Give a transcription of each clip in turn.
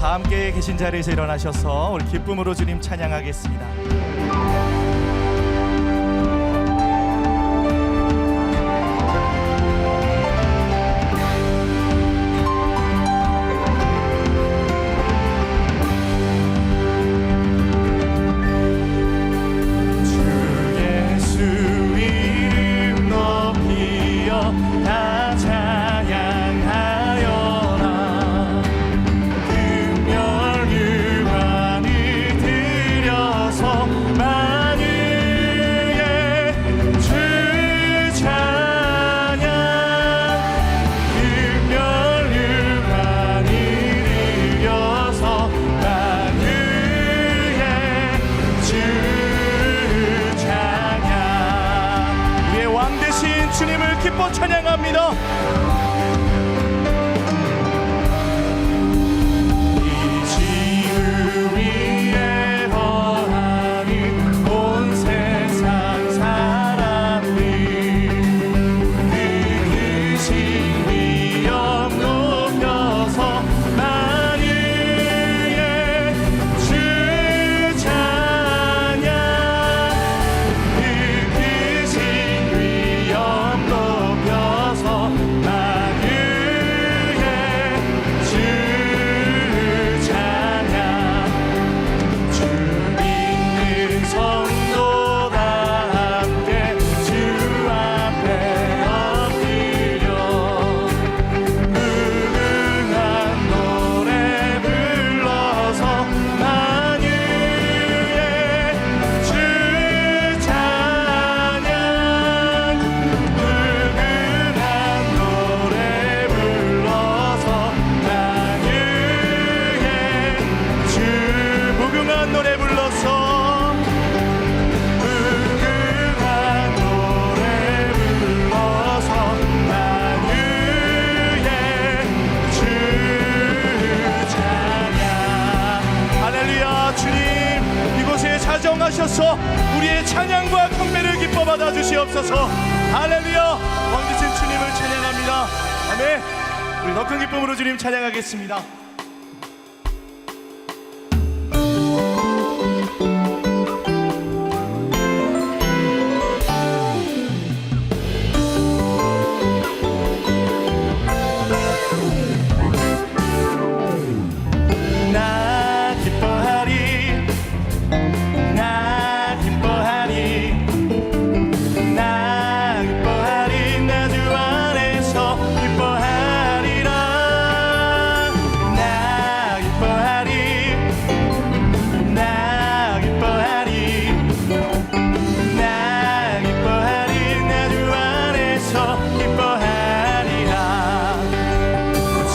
다 함께 계신 자리에서 일어나셔서 우리 기쁨으로 주님 찬양하겠습니다. 주님을 기뻐 찬양합니다. 이 지구 위에 거하는 온 세상 사람들 그 크신 위엄 높여서 만유의 주 찬양 그 크신 위엄 높여서 만유의 주 찬양 주 믿는 성도 다 함께 주 앞에 엎드려 무궁한 노래 불러서 만유의 주 찬양 무궁한 노래 불러서 만유의 주 무궁한 노래 불러서 무궁한 노래 불러서 만유의 주 찬양 할렐루야. 주님 이곳에 자정하셔서 우리의 찬양과 경배를 기뻐 받아 주시옵소서. 할렐루야. 왕되신 주님을 찬양합니다. 아멘. 우리 더 큰 기쁨으로 주님 찬양하겠습니다. 나 기뻐하리 나 기뻐하리 나 기뻐하리 나 주 안에서 기뻐하리라 나 기뻐하리 나 기뻐하리 나 기뻐하리 나 주 안에서 기뻐하리라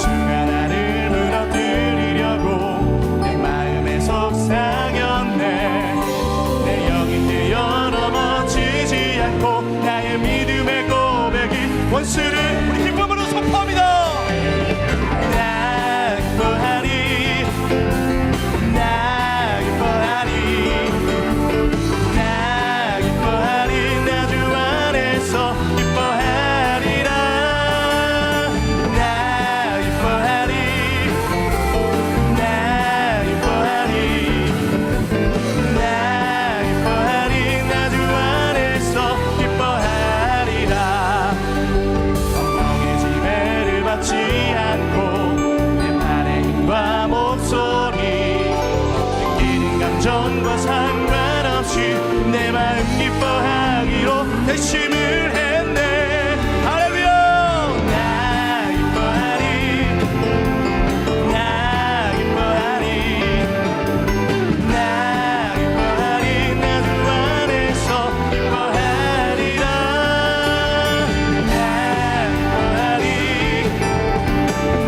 주가 나를 무너뜨리려고 내 마음에 속삭였네 내 영이 되어 넘어지지 않고 나의 믿음의 고백이 원수를 우리 기쁨으로 선포합니다. 나 기뻐하리 나 기뻐하리 나 기뻐하리 나 주 안에서 기뻐하리라 나 기뻐하리 나 기뻐하리 나 기뻐하리 나 주 안에서 기뻐하리라 성령의 지배를 받지 않고 내 팔의 힘과 목소리 느끼는 감정과 상관없이 내 마음 기뻐하기로 결심을 했네. 할렐루야. 나 기뻐하리 나 기뻐하리 나 기뻐하리 나 주 안에서 기뻐하리라 나 기뻐하리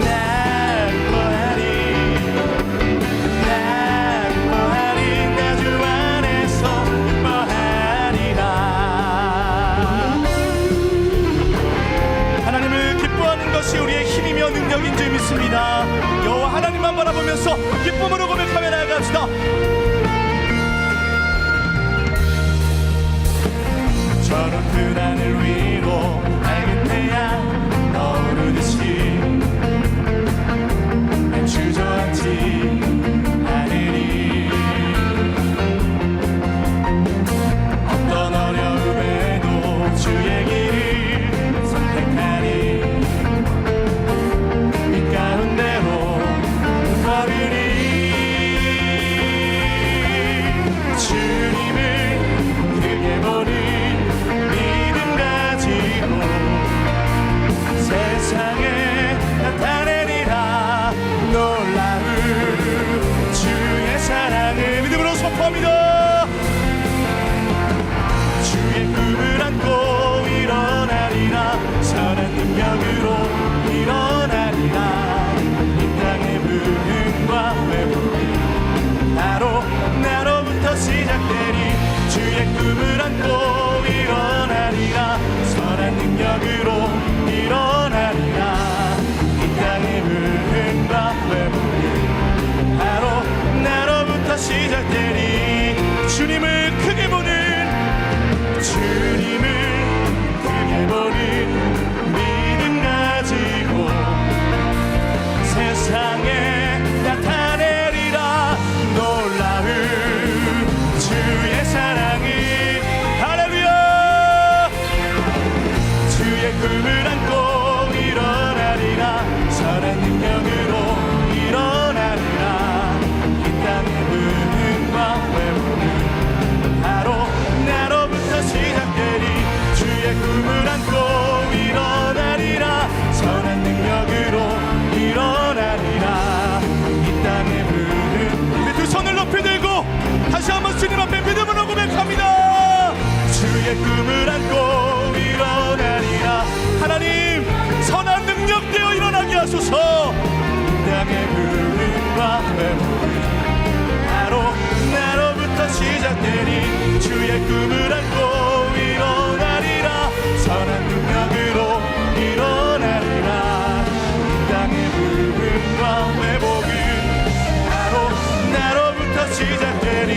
나 기뻐하리 나 기뻐하리 나 주 안에서 기뻐하리라. 하나님을 기뻐하는 것이 우리의 힘이며 능력인 줄 믿습니다. 여호와 하나님만 바라보면서 기쁨으로 고백하며 나아갑시다. 저 높은 하늘 위로 밝은 태양 떠오르듯이 난 주저앉지 회복은 바로 나로부터 시작되니 주님을 크게 보는 주님을 크게 보는 믿음 가지고 세상에 나타내리라 놀라운 주의 사랑이 할렐루야 주의 꿈을 안고 일어나리라 선한 능력으로 일어나리라 이 땅의 부흥과 회복은 바로 나로부터 시작되리 주의 꿈을 안고 일어나리라 선한 능력으로 일어나리라 이 땅의 부흥 우리 두 손을 높이 들고 다시 한번 주님 앞에 믿음으로 고백합니다. 주의 꿈을 안고 일어나리라 하나님 선한 능력 되어 일어나게 하소서 이 땅의 부흥과 회복은 바로 나로부터 시작되니 주의 꿈을 안고 일어나리라 선한 능력으로 일어나리라 이 땅의 부흥과 회복은 바로 나로부터 시작되니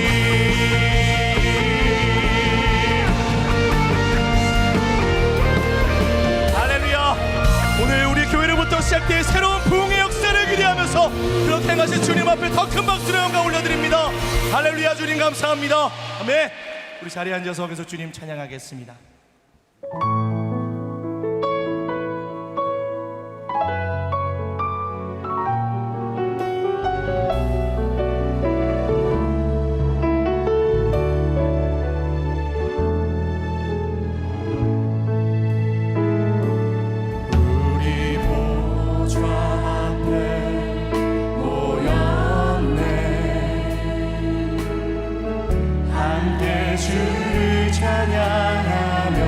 할렐루야 오늘 우리 교회로부터 시작된 새로운 부흥의 역사를 기대하면서 그렇게 행하신 주님 앞에 더 큰 박수로 영광 올려드립니다. 할렐루야 주님 감사합니다. 아멘. 우리 자리에 앉아서 계속 주님 찬양하겠습니다. 주를 찬양하며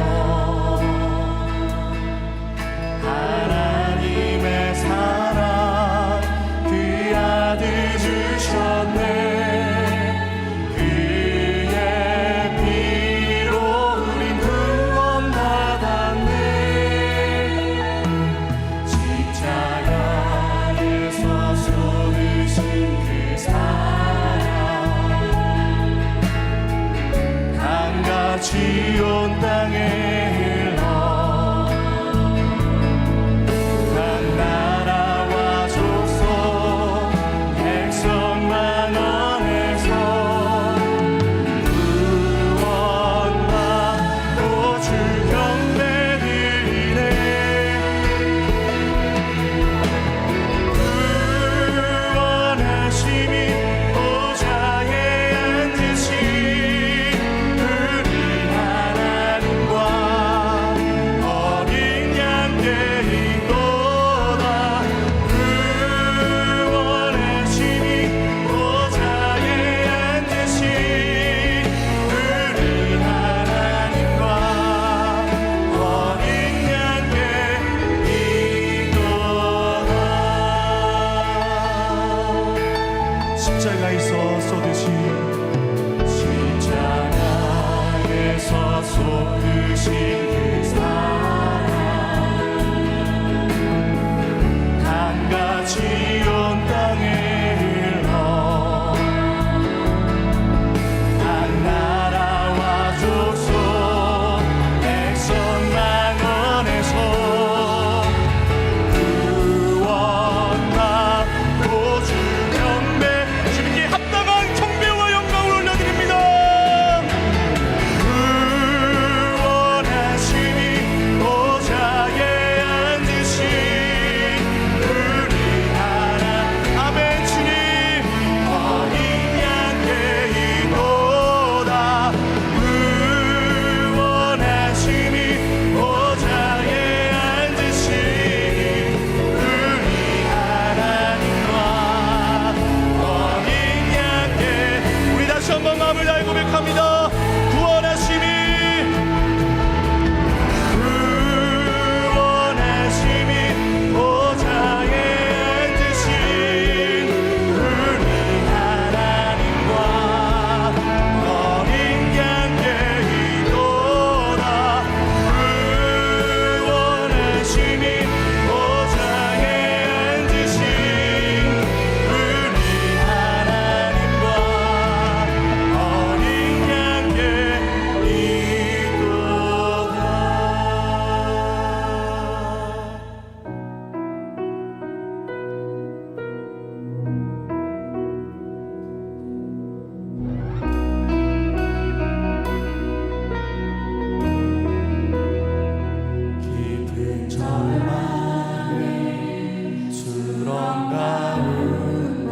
어떤 가운데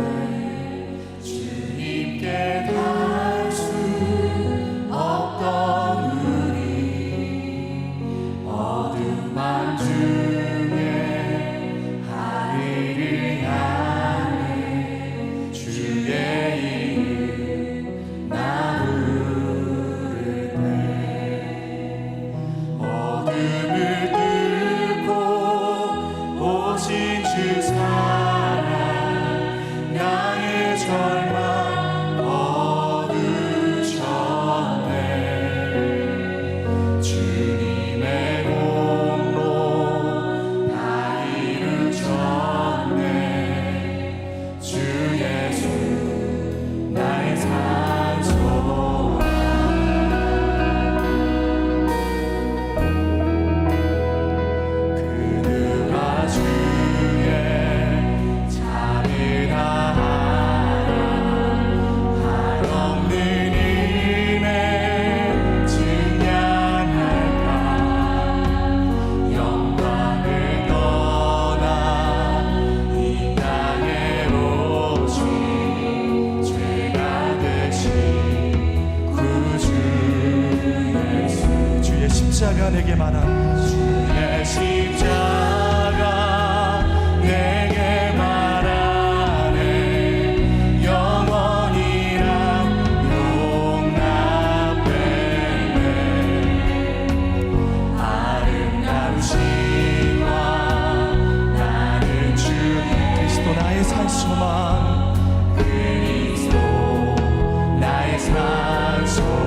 주님께 닿을 수 없던 우리 어두운 밤 중에 하늘을 향해 주의 이름 나 부를 때 어둠을 뚫고 오신 주 사랑 나의 절망 거두셨네 주님의 공로 다 이루셨네 주 예수 나의 산소망 그 누가 주의 잠을 다하라 한없는 은혜 증량할까 영광을 떠나 이 땅에 오신 죄가 되신 구주 예수 주의 십자가 내게 말한 주의 십자가 내게 말하네 영원이란 용납되네 아름다운 신과 나는 주 그리스도 나의 산소망 그리스도 나의 산소망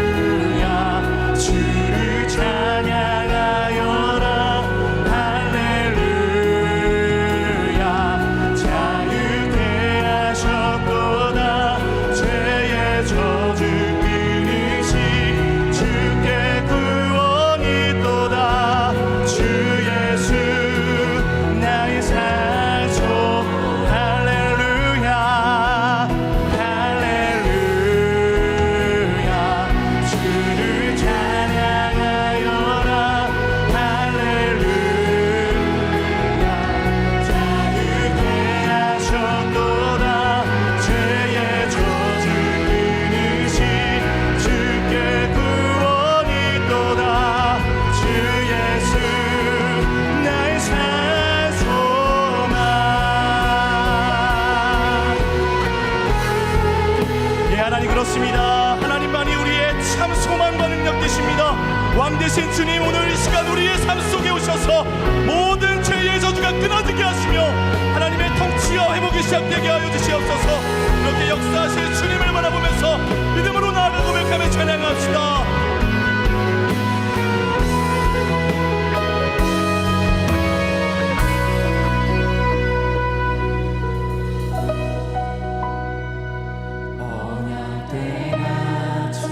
할렐루야 주를 찬양하여라 할렐루야 자유케 하셨도다 죄의 저주 끊으시 주께 구원이 있도다 주 예수 나의 산소 할렐루야 할렐루야 주를 찬양하여라 할렐루야 자유케 하셨도다 죄의 저주 끊으시 주께 구원이 있도다 주 예수 나의 산소망 예 하나님 그렇습니다 하나님만이 우리의 참 소망과 능력 되십니다 왕 되신 주님 오늘 이 시간 우리의 삶 속에 오셔서 모든 죄의 저주가 끊어지게 하시며 하나님의 통치와 회복이 시작되게 하여 주시옵소서 이렇게 역사하실 주님을 바라보면서 믿음으로 나아가 고백하며 찬양합시다 언약된 아침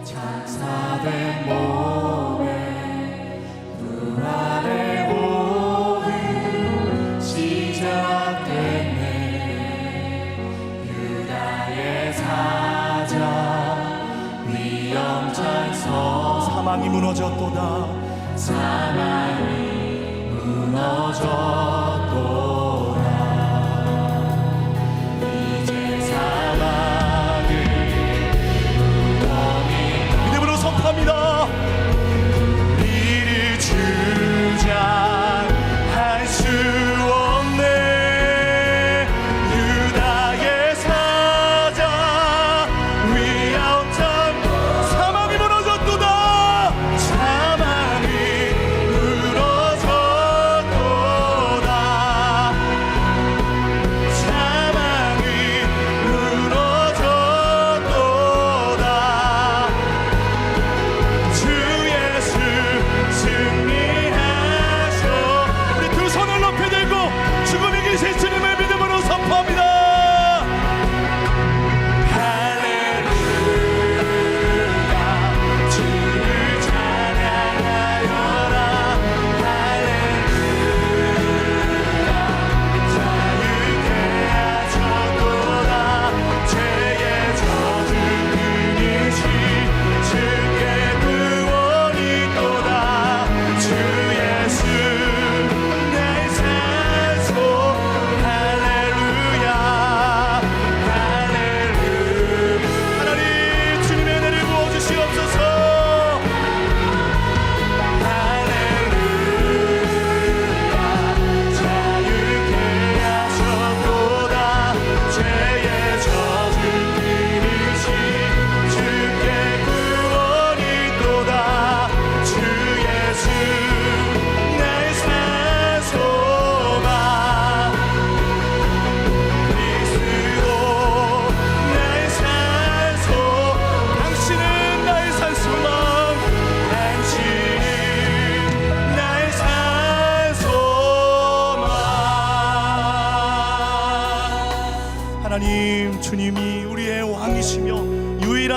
장사된 몸에 부활의 오후 시작됐네 유다의 사자 위엄찬서 사망이 무너졌도다 사망이 무너졌도다 이제 사망을 무덤이 믿음으로 선포합니다 우리를 주장할 수 없네 유다의 사자 위엄찬 사망이 무너졌도다 사망이 무너졌도다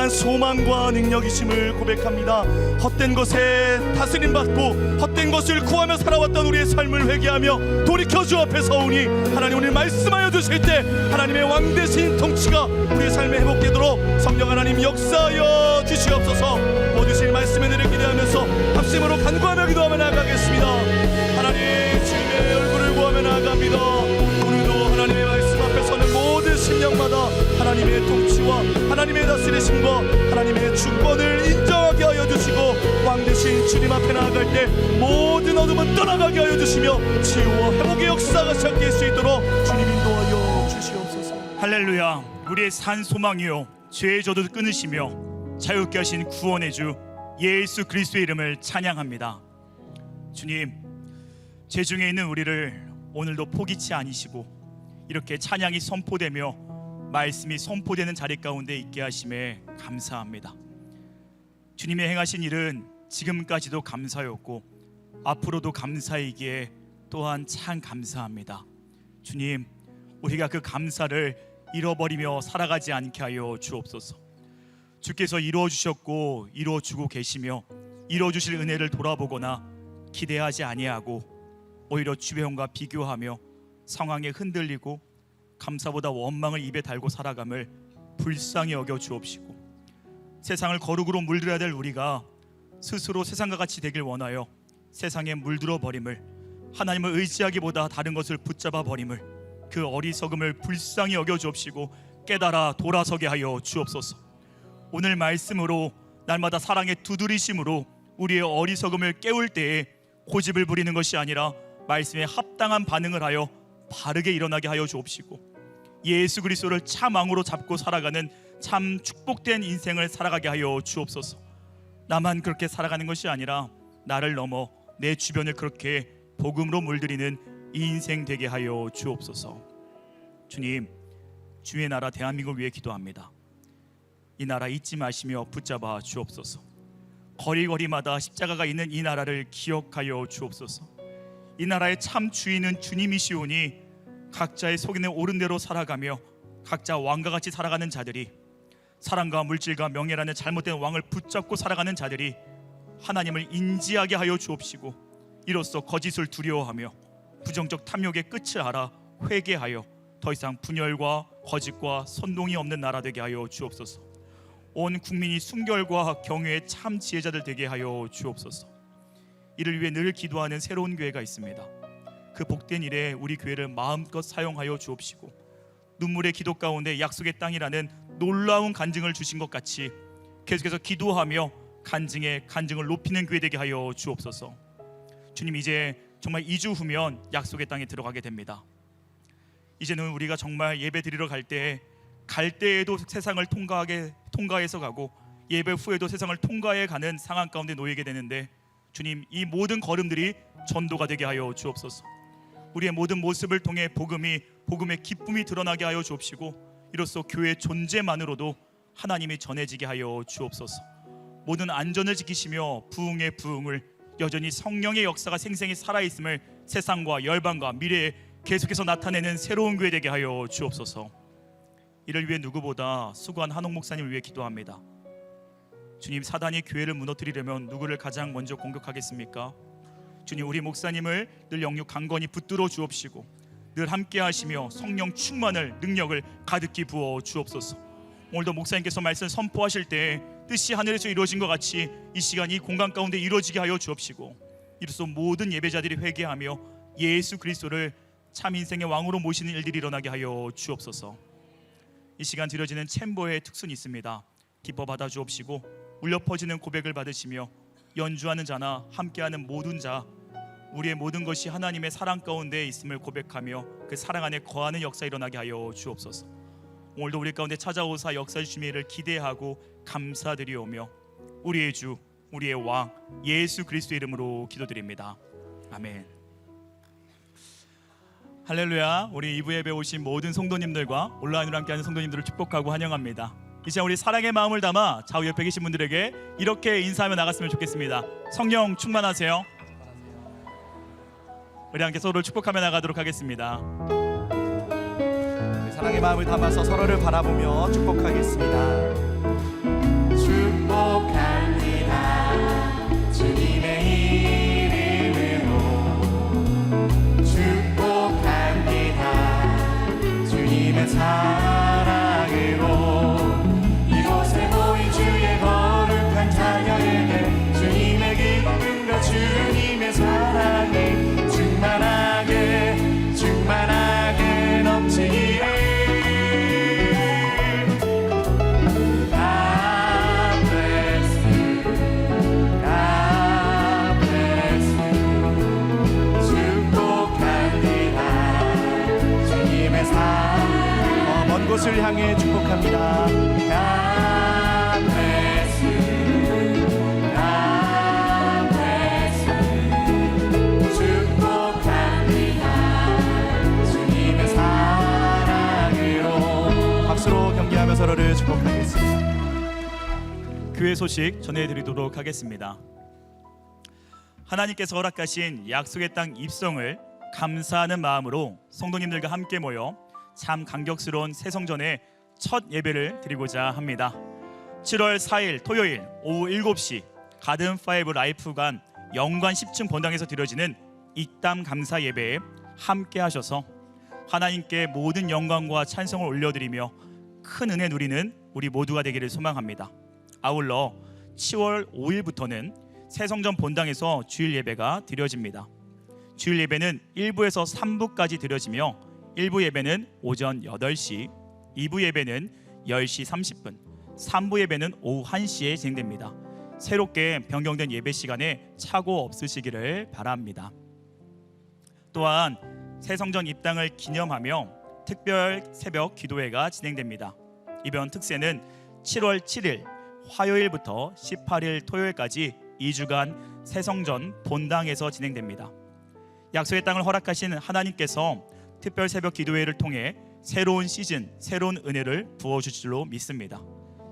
유일한 소망과 능력이심을 고백합니다. 헛된 것에 다스림받고 헛된 것을 구하며 살아왔던 우리의 삶을 회개하며 돌이켜 주 앞에 서오니 하나님 오늘 말씀하여 주실 때 하나님의 왕되신 통치가 우리의 삶에 회복되도록 성령 하나님 역사하여 주시옵소서. 모든 실 말씀에 대해 기대하면서 합심으로 간구하며 기도하며 나아가겠습니다. 하나님 주님의 얼굴을 구하며 나아갑니다. 오늘도 하나님의 말씀 앞에 서는 모든 심령마다 하나님의 통치와 하나님의 다스리심과 하나님의 주권을 인정하게 하여 주시고 왕 되신 주님 앞에 나아갈 때 모든 어둠은 떠나가게 하여 주시며 치유와 회복의 역사가 시작될 수 있도록 주님 인도하여 주시옵소서. 할렐루야. 우리의 산 소망이요 죄의 저도 끊으시며 자유케 하신 구원의 주 예수 그리스도의 이름을 찬양합니다. 주님, 죄 중에 있는 우리를 오늘도 포기치 아니시고 이렇게 찬양이 선포되며 말씀이 선포되는 자리 가운데 있게 하심에 감사합니다. 주님의 행하신 일은 지금까지도 감사였고 앞으로도 감사이기에 또한 참 감사합니다. 주님, 우리가 그 감사를 잃어버리며 살아가지 않게 하여 주옵소서. 주께서 이루어주셨고 이루어주고 계시며 이루어주실 은혜를 돌아보거나 기대하지 아니하고 오히려 주변과 비교하며 상황에 흔들리고 감사보다 원망을 입에 달고 살아감을 불쌍히 여겨 주옵시고 세상을 거룩으로 물들여야 될 우리가 스스로 세상과 같이 되길 원하여 세상에 물들어 버림을, 하나님을 의지하기보다 다른 것을 붙잡아 버림을, 그 어리석음을 불쌍히 여겨 주옵시고 깨달아 돌아서게 하여 주옵소서. 오늘 말씀으로 날마다 사랑의 두드리심으로 우리의 어리석음을 깨울 때에 고집을 부리는 것이 아니라 말씀에 합당한 반응을 하여 바르게 일어나게 하여 주옵시고 예수 그리스도를 참 왕으로 잡고 살아가는 참 축복된 인생을 살아가게 하여 주옵소서. 나만 그렇게 살아가는 것이 아니라 나를 넘어 내 주변을 그렇게 복음으로 물들이는 이 인생 되게 하여 주옵소서. 주님, 주의 나라 대한민국을 위해 기도합니다. 이 나라 잊지 마시며 붙잡아 주옵소서. 거리거리마다 십자가가 있는 이 나라를 기억하여 주옵소서. 이 나라의 참 주인은 주님이시오니 각자의 속에 옳은 대로 살아가며 각자 왕과 같이 살아가는 자들이, 사랑과 물질과 명예라는 잘못된 왕을 붙잡고 살아가는 자들이 하나님을 인지하게 하여 주옵시고 이로써 거짓을 두려워하며 부정적 탐욕의 끝을 알아 회개하여 더 이상 분열과 거짓과 선동이 없는 나라 되게 하여 주옵소서. 온 국민이 순결과 경외의 참 지혜자들 되게 하여 주옵소서. 이를 위해 늘 기도하는 새로운 교회가 있습니다. 그 복된 일에 우리 교회를 마음껏 사용하여 주옵시고 눈물의 기도 가운데 약속의 땅이라는 놀라운 간증을 주신 것 같이 계속해서 기도하며 간증을 높이는 교회 되게 하여 주옵소서. 주님, 이제 정말 2주 후면 약속의 땅에 들어가게 됩니다. 이제는 우리가 정말 예배 드리러 갈 때에도 세상을 통과해서 가고 예배 후에도 세상을 통과해 가는 상황 가운데 놓이게 되는데, 주님, 이 모든 걸음들이 전도가 되게 하여 주옵소서. 우리의 모든 모습을 통해 복음의 기쁨이 드러나게 하여 주옵시고 이로써 교회의 존재만으로도 하나님이 전해지게 하여 주옵소서. 모든 안전을 지키시며 부흥의 부흥을, 여전히 성령의 역사가 생생히 살아있음을 세상과 열방과 미래에 계속해서 나타내는 새로운 교회 되게 하여 주옵소서. 이를 위해 누구보다 수고한 한옥 목사님을 위해 기도합니다. 주님, 사단이 교회를 무너뜨리려면 누구를 가장 먼저 공격하겠습니까? 주님, 우리 목사님을 늘 영육 강건히 붙들어 주옵시고 늘 함께 하시며 성령 충만을, 능력을 가득히 부어 주옵소서. 오늘도 목사님께서 말씀 선포하실 때 뜻이 하늘에서 이루어진 것 같이 이 시간 이 공간 가운데 이루어지게 하여 주옵시고 이로써 모든 예배자들이 회개하며 예수 그리스도를 참 인생의 왕으로 모시는 일들이 일어나게 하여 주옵소서. 이 시간 드려지는 챔버의 특순이 있습니다. 기뻐 받아 주옵시고 울려 퍼지는 고백을 받으시며 연주하는 자나 함께하는 모든 자, 우리의 모든 것이 하나님의 사랑 가운데 있음을 고백하며 그 사랑 안에 거하는 역사 일어나게 하여 주옵소서. 오늘도 우리 가운데 찾아오사 역사 주심의 일을 기대하고 감사드리오며 우리의 주, 우리의 왕 예수 그리스도의 이름으로 기도드립니다. 아멘. 할렐루야. 우리 2부 예배 오신 모든 성도님들과 온라인으로 함께하는 성도님들을 축복하고 환영합니다. 이제 우리 사랑의 마음을 담아 좌우 옆에 계신 분들에게 이렇게 인사하며 나갔으면 좋겠습니다. 성령 충만하세요. 우리 함께 서로를 축복하며 나가도록 하겠습니다. 사랑의 마음을 담아서 서로를 바라보며 축복하겠습니다. 이곳을 향해 축복합니다. God bless you, God bless you. 축복합니다. 주님의 사랑으로. 박수로 경배하며 서로를 축복하겠습니다. 교회 소식 전해드리도록 하겠습니다. 하나님께서 허락하신 약속의 땅 입성을 감사하는 마음으로 성도님들과 함께 모여 참 감격스러운 새성전의 첫 예배를 드리고자 합니다. 7월 4일 토요일 오후 7시 가든5 라이프관 영관 10층 본당에서 드려지는 입담 감사 예배에 함께 하셔서 하나님께 모든 영광과 찬송을 올려드리며 큰 은혜 누리는 우리 모두가 되기를 소망합니다. 아울러 10월 5일부터는 새성전 본당에서 주일 예배가 드려집니다. 주일 예배는 1부에서 3부까지 드려지며 1부 예배는 오전 8시, 2부 예배는 10시 30분, 3부 예배는 오후 1시에 진행됩니다. 새롭게 변경된 예배 시간에 착오 없으시기를 바랍니다. 또한 새성전 입당을 기념하며 특별 새벽 기도회가 진행됩니다. 이번 특세는 7월 7일 화요일부터 18일 토요일까지 2주간 새성전 본당에서 진행됩니다. 약속의 땅을 허락하신 하나님께서 특별 새벽 기도회를 통해 새로운 시즌, 새로운 은혜를 부어주실 줄로 믿습니다.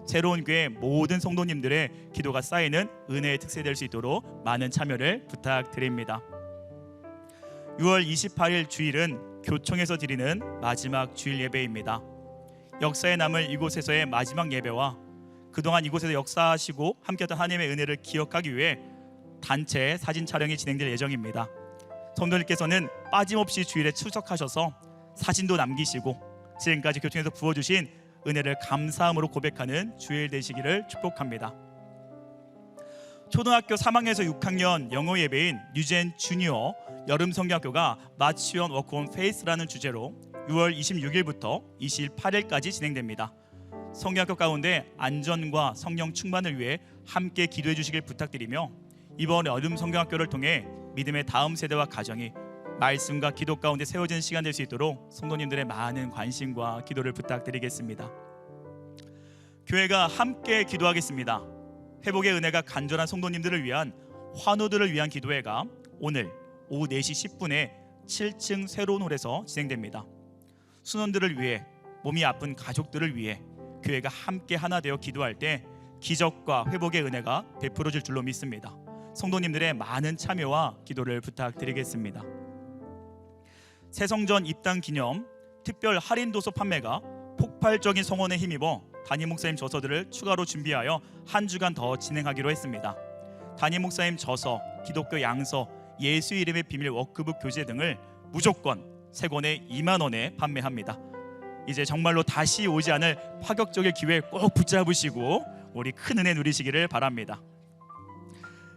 새로운 교회 모든 성도님들의 기도가 쌓이는 은혜의 특세될 수 있도록 많은 참여를 부탁드립니다. 6월 28일 주일은 교총에서 드리는 마지막 주일 예배입니다. 역사에 남을 이곳에서의 마지막 예배와 그동안 이곳에서 역사하시고 함께했던 하나님의 은혜를 기억하기 위해 단체 사진 촬영이 진행될 예정입니다. 성도님께서는 빠짐없이 주일에 출석하셔서 사진도 남기시고 지금까지 교총에서 부어주신 은혜를 감사함으로 고백하는 주일 되시기를 축복합니다. 초등학교 3학년에서 6학년 영어 예배인 뉴젠 주니어 여름 성경학교가 마치원 워크온 페이스라는 주제로 6월 26일부터 28일까지 진행됩니다. 성경학교 가운데 안전과 성령 충만을 위해 함께 기도해 주시길 부탁드리며 이번 여름 성경학교를 통해 믿음의 다음 세대와 가정이 말씀과 기도 가운데 세워지는 시간 될 수 있도록 성도님들의 많은 관심과 기도를 부탁드리겠습니다. 교회가 함께 기도하겠습니다. 회복의 은혜가 간절한 성도님들을 위한 환우들을 위한 기도회가 오늘 오후 4시 10분에 7층 새로운 홀에서 진행됩니다. 순원들을 위해, 몸이 아픈 가족들을 위해 교회가 함께 하나 되어 기도할 때 기적과 회복의 은혜가 베풀어질 줄로 믿습니다. 성도님들의 많은 참여와 기도를 부탁드리겠습니다. 새성전 입당 기념 특별 할인 도서 판매가 폭발적인 성원에 힘입어 담임 목사님 저서들을 추가로 준비하여 한 주간 더 진행하기로 했습니다. 담임 목사님 저서, 기독교 양서, 예수 이름의 비밀 워크북 교재 등을 무조건 세 권에 2만 원에 판매합니다. 이제 정말로 다시 오지 않을 파격적인 기회 꼭 붙잡으시고 우리 큰 은혜 누리시기를 바랍니다.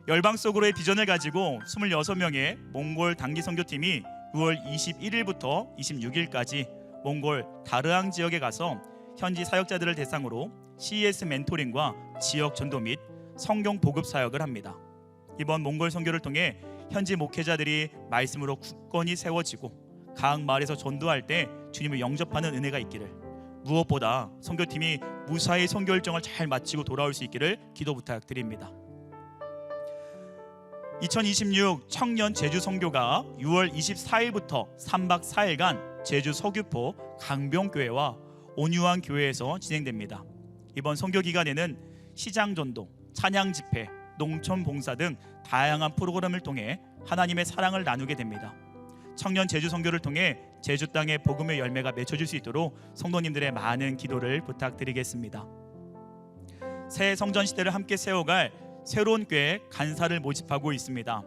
열방 속으로의 비전을 가지고 26명의 몽골 단기 선교팀이 6월 21일부터 26일까지 몽골 다르앙 지역에 가서 현지 사역자들을 대상으로 CES 멘토링과 지역 전도 및 성경 보급 사역을 합니다. 이번 몽골 선교를 통해 현지 목회자들이 말씀으로 굳건히 세워지고 각 마을에서 전도할 때 주님을 영접하는 은혜가 있기를, 무엇보다 선교팀이 무사히 선교 일정을 잘 마치고 돌아올 수 있기를 기도 부탁드립니다. 2026 청년 제주 선교가 6월 24일부터 3박 4일간 제주 서귀포 강병교회와 온유한 교회에서 진행됩니다. 이번 선교 기간에는 시장 전도, 찬양 집회, 농촌 봉사 등 다양한 프로그램을 통해 하나님의 사랑을 나누게 됩니다. 청년 제주 선교를 통해 제주 땅의 복음의 열매가 맺혀질 수 있도록 성도님들의 많은 기도를 부탁드리겠습니다. 새 성전 시대를 함께 세워갈 새로운 교회 간사를 모집하고 있습니다.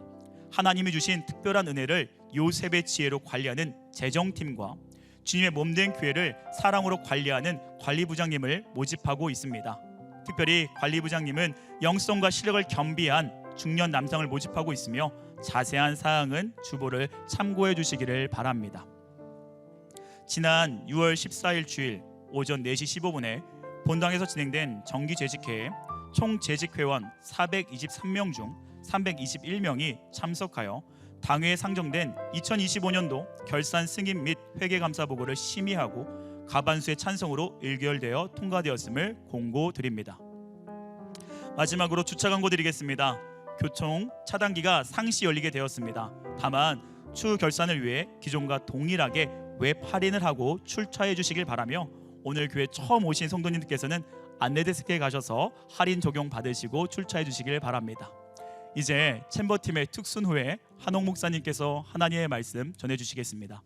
하나님이 주신 특별한 은혜를 요셉의 지혜로 관리하는 재정팀과 주님의 몸된 교회를 사랑으로 관리하는 관리부장님을 모집하고 있습니다. 특별히 관리부장님은 영성과 실력을 겸비한 중년 남성을 모집하고 있으며 자세한 사항은 주보를 참고해 주시기를 바랍니다. 지난 6월 14일 주일 오전 4시 15분에 본당에서 진행된 정기재직회에 총 재직회원 423명 중 321명이 참석하여 당회에 상정된 2025년도 결산 승인 및 회계감사 보고를 심의하고 과반수의 찬성으로 의결되어 통과되었음을 공고드립니다. 마지막으로 주차 광고 드리겠습니다. 교통 차단기가 상시 열리게 되었습니다. 다만 추후 결산을 위해 기존과 동일하게 웹 할인을 하고 출차해 주시길 바라며, 오늘 교회 처음 오신 성도님들께서는 안내데스크에 가셔서 할인 적용 받으시고 출차해 주시길 바랍니다. 이제 챔버팀의 특순 후에 한옥 목사님께서 하나님의 말씀 전해 주시겠습니다.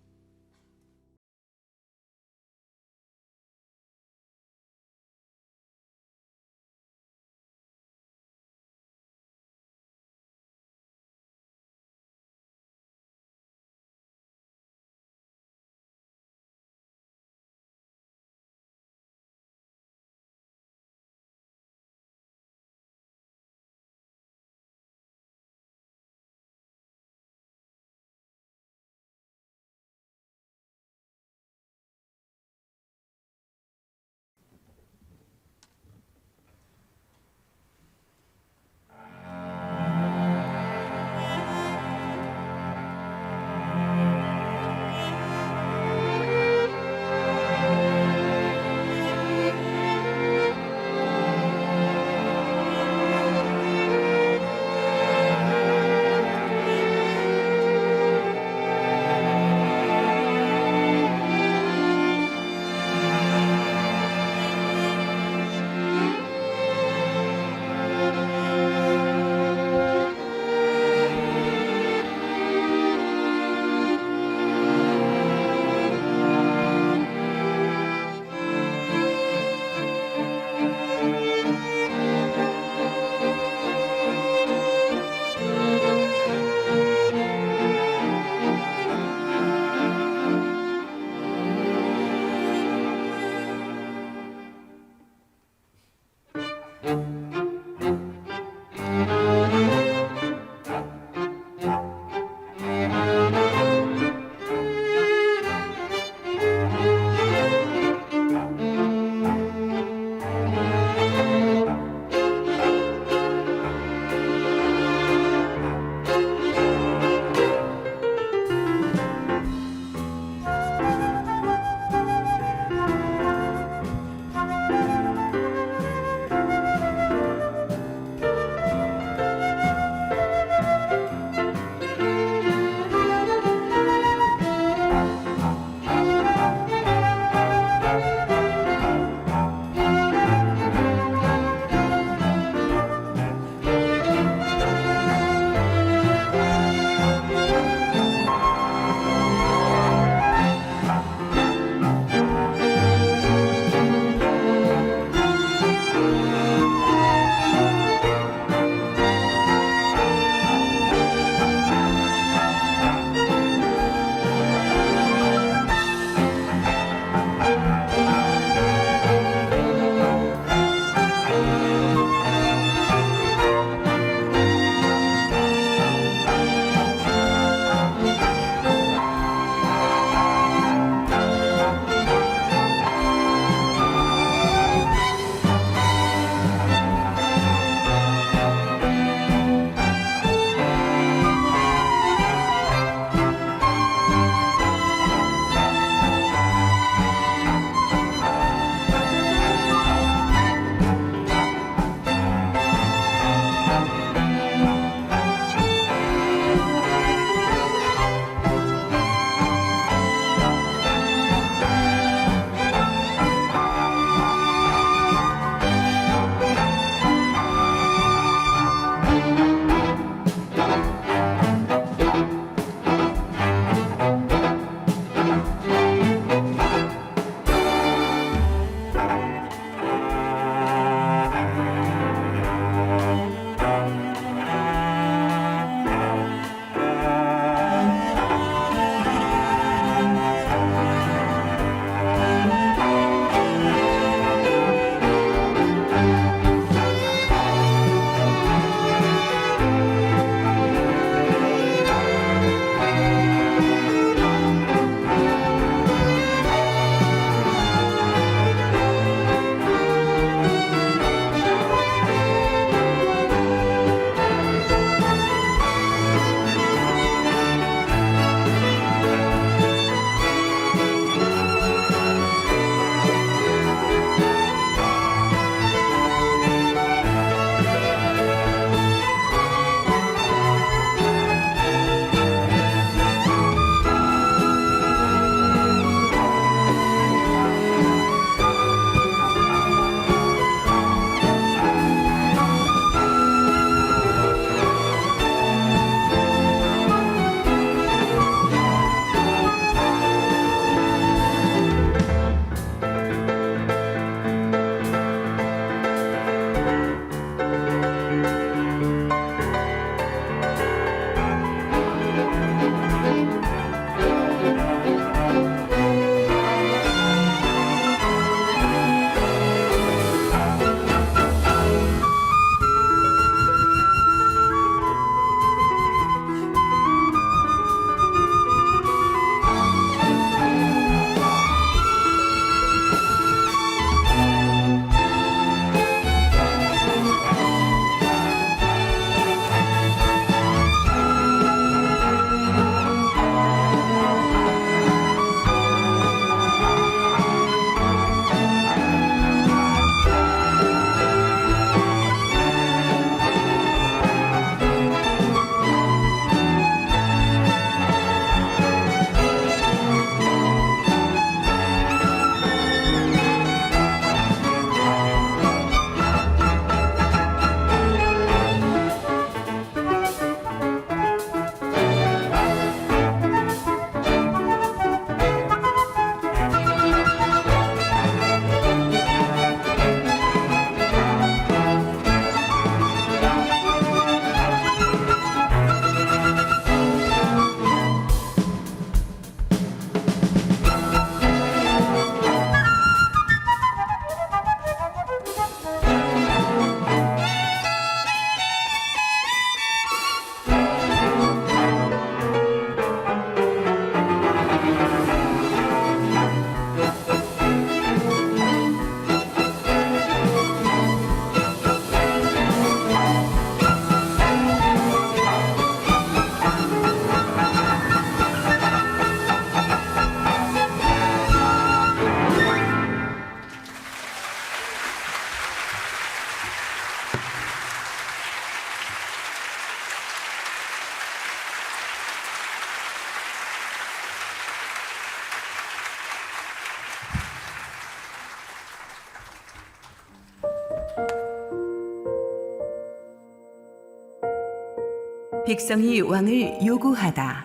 백성이 왕을 요구하다.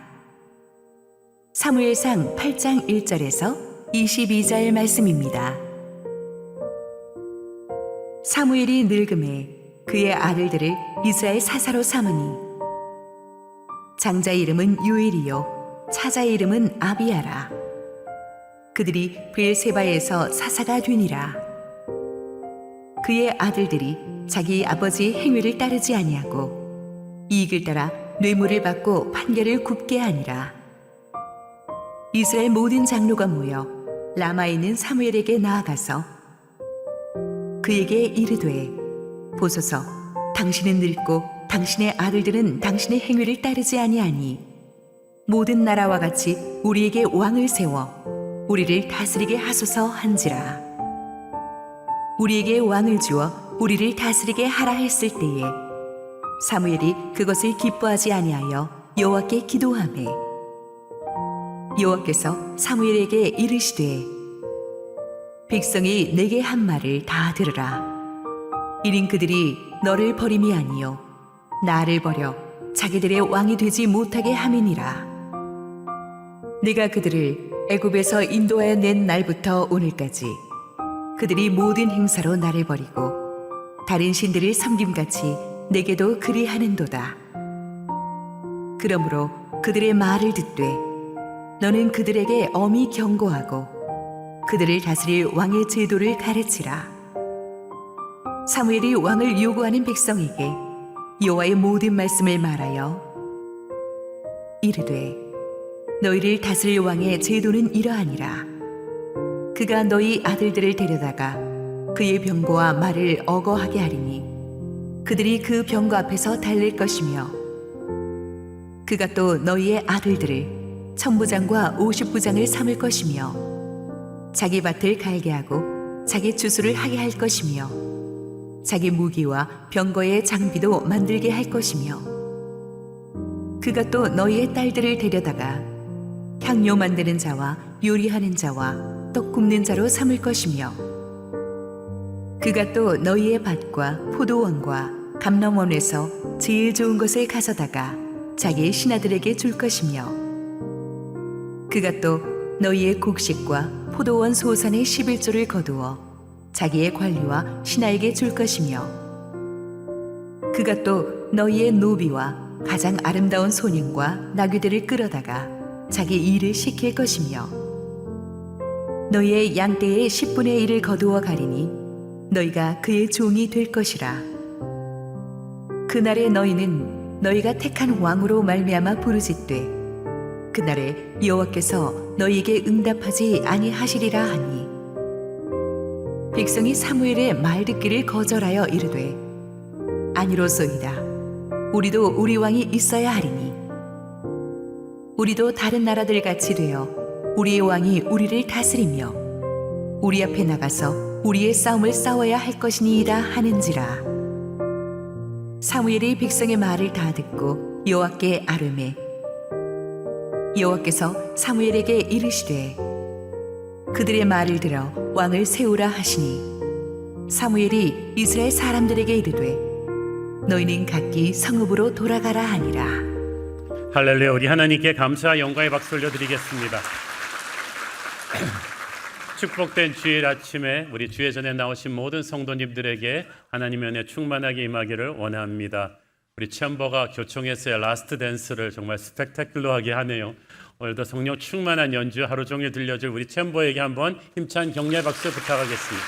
사무엘상 8장 1절에서 22절 말씀입니다. 사무엘이 늙음에 그의 아들들을 이스라엘 사사로 삼으니 장자 이름은 요엘이요 차자 이름은 아비야라. 그들이 브엘세바에서 사사가 되니라. 그의 아들들이 자기 아버지의 행위를 따르지 아니하고 이익을 따라 뇌물을 받고 판결을 굽게 하니라. 이스라엘 모든 장로가 모여 라마에 있는 사무엘에게 나아가서 그에게 이르되 보소서, 당신은 늙고 당신의 아들들은 당신의 행위를 따르지 아니하니 모든 나라와 같이 우리에게 왕을 세워 우리를 다스리게 하소서 한지라. 우리에게 왕을 주어 우리를 다스리게 하라 했을 때에 사무엘이 그것을 기뻐하지 아니하여 여호와께 기도하매 여호와께서 사무엘에게 이르시되 백성이 내게 한 말을 다 들으라. 이는 그들이 너를 버림이 아니요 나를 버려 자기들의 왕이 되지 못하게 함이니라. 내가 그들을 애굽에서 인도하여 낸 날부터 오늘까지 그들이 모든 행사로 나를 버리고 다른 신들을 섬김같이 내게도 그리하는도다. 그러므로 그들의 말을 듣되 너는 그들에게 엄히 경고하고 그들을 다스릴 왕의 제도를 가르치라. 사무엘이 왕을 요구하는 백성에게 여호와의 모든 말씀을 말하여 이르되 너희를 다스릴 왕의 제도는 이러하니라. 그가 너희 아들들을 데려다가 그의 병거와 말을 어거하게 하리니 그들이 그 병거 앞에서 달릴 것이며 그가 또 너희의 아들들을 천부장과 50부장을 삼을 것이며 자기 밭을 갈게 하고 자기 주수를 하게 할 것이며 자기 무기와 병거의 장비도 만들게 할 것이며 그가 또 너희의 딸들을 데려다가 향료 만드는 자와 요리하는 자와 떡 굽는 자로 삼을 것이며 그가 또 너희의 밭과 포도원과 감람원에서 제일 좋은 것을 가져다가 자기의 신하들에게 줄 것이며 그가 또 너희의 곡식과 포도원 소산의 11조를 거두어 자기의 관리와 신하에게 줄 것이며 그가 또 너희의 노비와 가장 아름다운 소년과 나귀들을 끌어다가 자기 일을 시킬 것이며 너희의 양떼의 10분의 1을 거두어 가리니 너희가 그의 종이 될 것이라. 그날에 너희는 너희가 택한 왕으로 말미암아 부르짖되 그날에 여호와께서 너희에게 응답하지 아니하시리라 하니 백성이 사무엘의 말 듣기를 거절하여 이르되 아니로소이다. 우리도 우리 왕이 있어야 하리니 우리도 다른 나라들 같이 되어 우리의 왕이 우리를 다스리며 우리 앞에 나가서 우리의 싸움을 싸워야 할 것이니이다 하는지라. 사무엘이 백성의 말을 다 듣고 여호와께 아뢰매 여호와께서 사무엘에게 이르시되 그들의 말을 들어 왕을 세우라 하시니 사무엘이 이스라엘 사람들에게 이르되 너희는 각기 성읍으로 돌아가라 하니라. 할렐루야. 우리 하나님께 감사와 영광의 박수 올려드리겠습니다. 축복된 주일 아침에 우리 주의 전에 나오신 모든 성도님들에게 하나님의 은혜 충만하게 임하기를 원합니다. 우리 챔버가 교총에서의 라스트 댄스를 정말 스펙타클러하게 하네요. 오늘도 성령 충만한 연주 하루 종일 들려줄 우리 챔버에게 한번 힘찬 격려의 박수 부탁하겠습니다.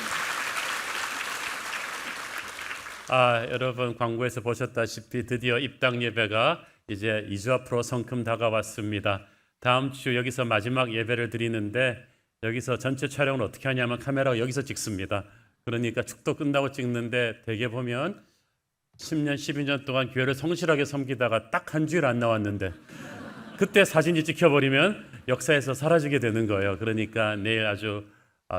여러분 광고에서 보셨다시피 드디어 입당 예배가 이제 2주 앞으로 성큼 다가왔습니다. 다음 주 여기서 마지막 예배를 드리는데 여기서 전체 촬영을 어떻게 하냐면 카메라가 여기서 찍습니다. 그러니까 축도 끝나고 찍는데 대개 보면 10년, 12년 동안 교회를 성실하게 섬기다가 딱 한 주일 안 나왔는데 그때 사진이 찍혀버리면 역사에서 사라지게 되는 거예요. 그러니까 내일 아주